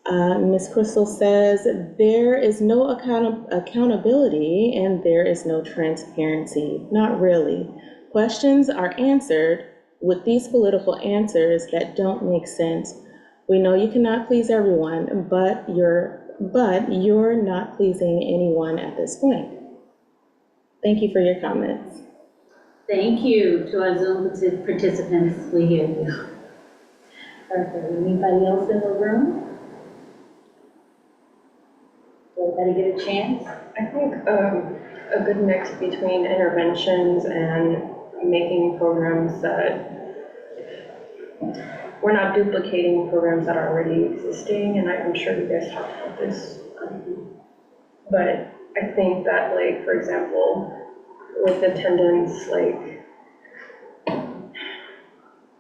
Ms. Crystal says, there is no accountability and there is no transparency. Not really. Questions are answered with these political answers that don't make sense. We know you cannot please everyone, but you're not pleasing anyone at this point. Thank you for your comments. Thank you to our Zoom participants. We hear you. Perfect. Anybody else in the room? Everybody get a chance? I think a good mix between interventions and making programs that we're not duplicating programs that are already existing, and I'm sure you guys talked about this. But I think that, like, for example, with attendance, like,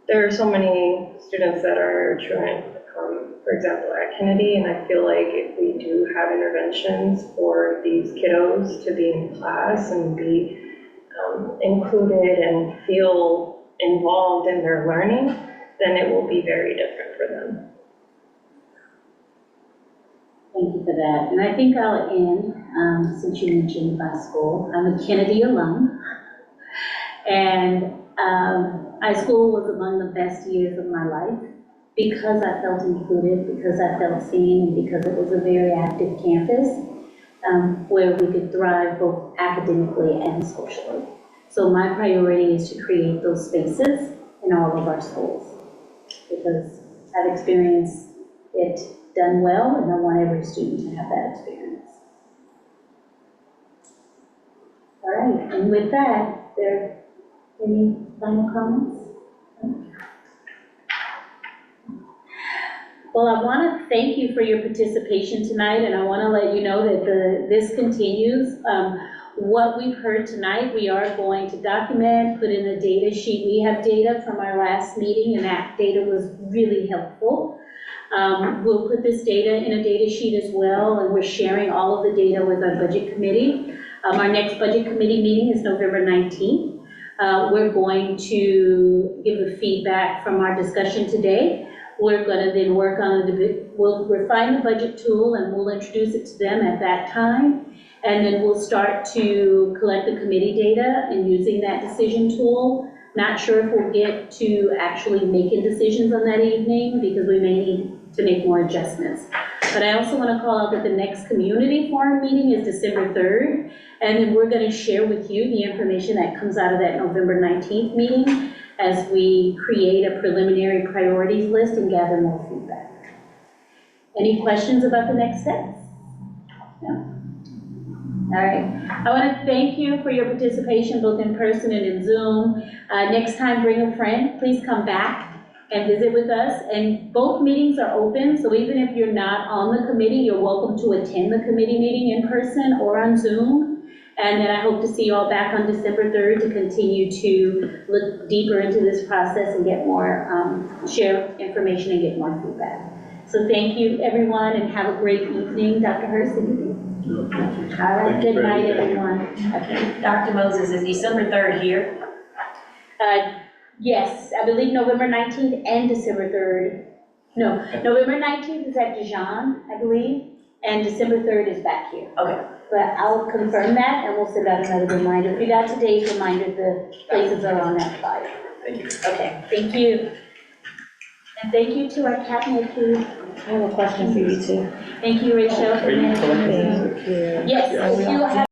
there are so many students that are truant, for example, at Kennedy, and I feel like if we do have interventions for these kiddos to be in class and be included and feel involved in their learning, then it will be very different for them. Thank you for that. And I think I'll end, since you mentioned my school. I'm a Kennedy alum. And high school was among the best years of my life because I felt included, because I felt seen, and because it was a very active campus where we could thrive both academically and socially. So my priority is to create those spaces in all of our schools because I've experienced it done well, and I want every student to have that experience. All right, and with that, there any final comments? Well, I want to thank you for your participation tonight, and I want to let you know that this continues. What we've heard tonight, we are going to document, put in a data sheet. We have data from our last meeting, and that data was really helpful. We'll put this data in a data sheet as well, and we're sharing all of the data with our budget committee. Our next budget committee meeting is November 19th. We're going to give the feedback from our discussion today. We're going to then work on we'll refine the budget tool and we'll introduce it to them at that time. And then we'll start to collect the committee data and using that decision tool. Not sure if we'll get to actually making decisions on that evening because we may need to make more adjustments. But I also want to call out that the next community forum meeting is December 3rd. And then we're going to share with you the information that comes out of that November 19th meeting as we create a preliminary priorities list and gather more feedback. Any questions about the next steps? No? All right. I want to thank you for your participation both in person and in Zoom. Next time, bring a friend. Please come back and visit with us. And both meetings are open, so even if you're not on the committee, you're welcome to attend the committee meeting in person or on Zoom. And then I hope to see you all back on December 3rd to continue to look deeper into this process and get more, share information and get more feedback. So thank you, everyone, and have a great evening. Dr. Hurst, anything? All right, good night, everyone. Okay. Dr. Moses, is December 3rd here? Yes, I believe November 19th and December 3rd. No, November 19th is at Dijon, I believe, and December 3rd is back here. Okay. But I'll confirm that and we'll send out another reminder. If you got today's reminder, the places are on that slide. Thank you. Okay, thank you. And thank you to our cabinet too. I have a question for you too. Thank you, Rachel. Are you collecting? Thank you. Yes, if you have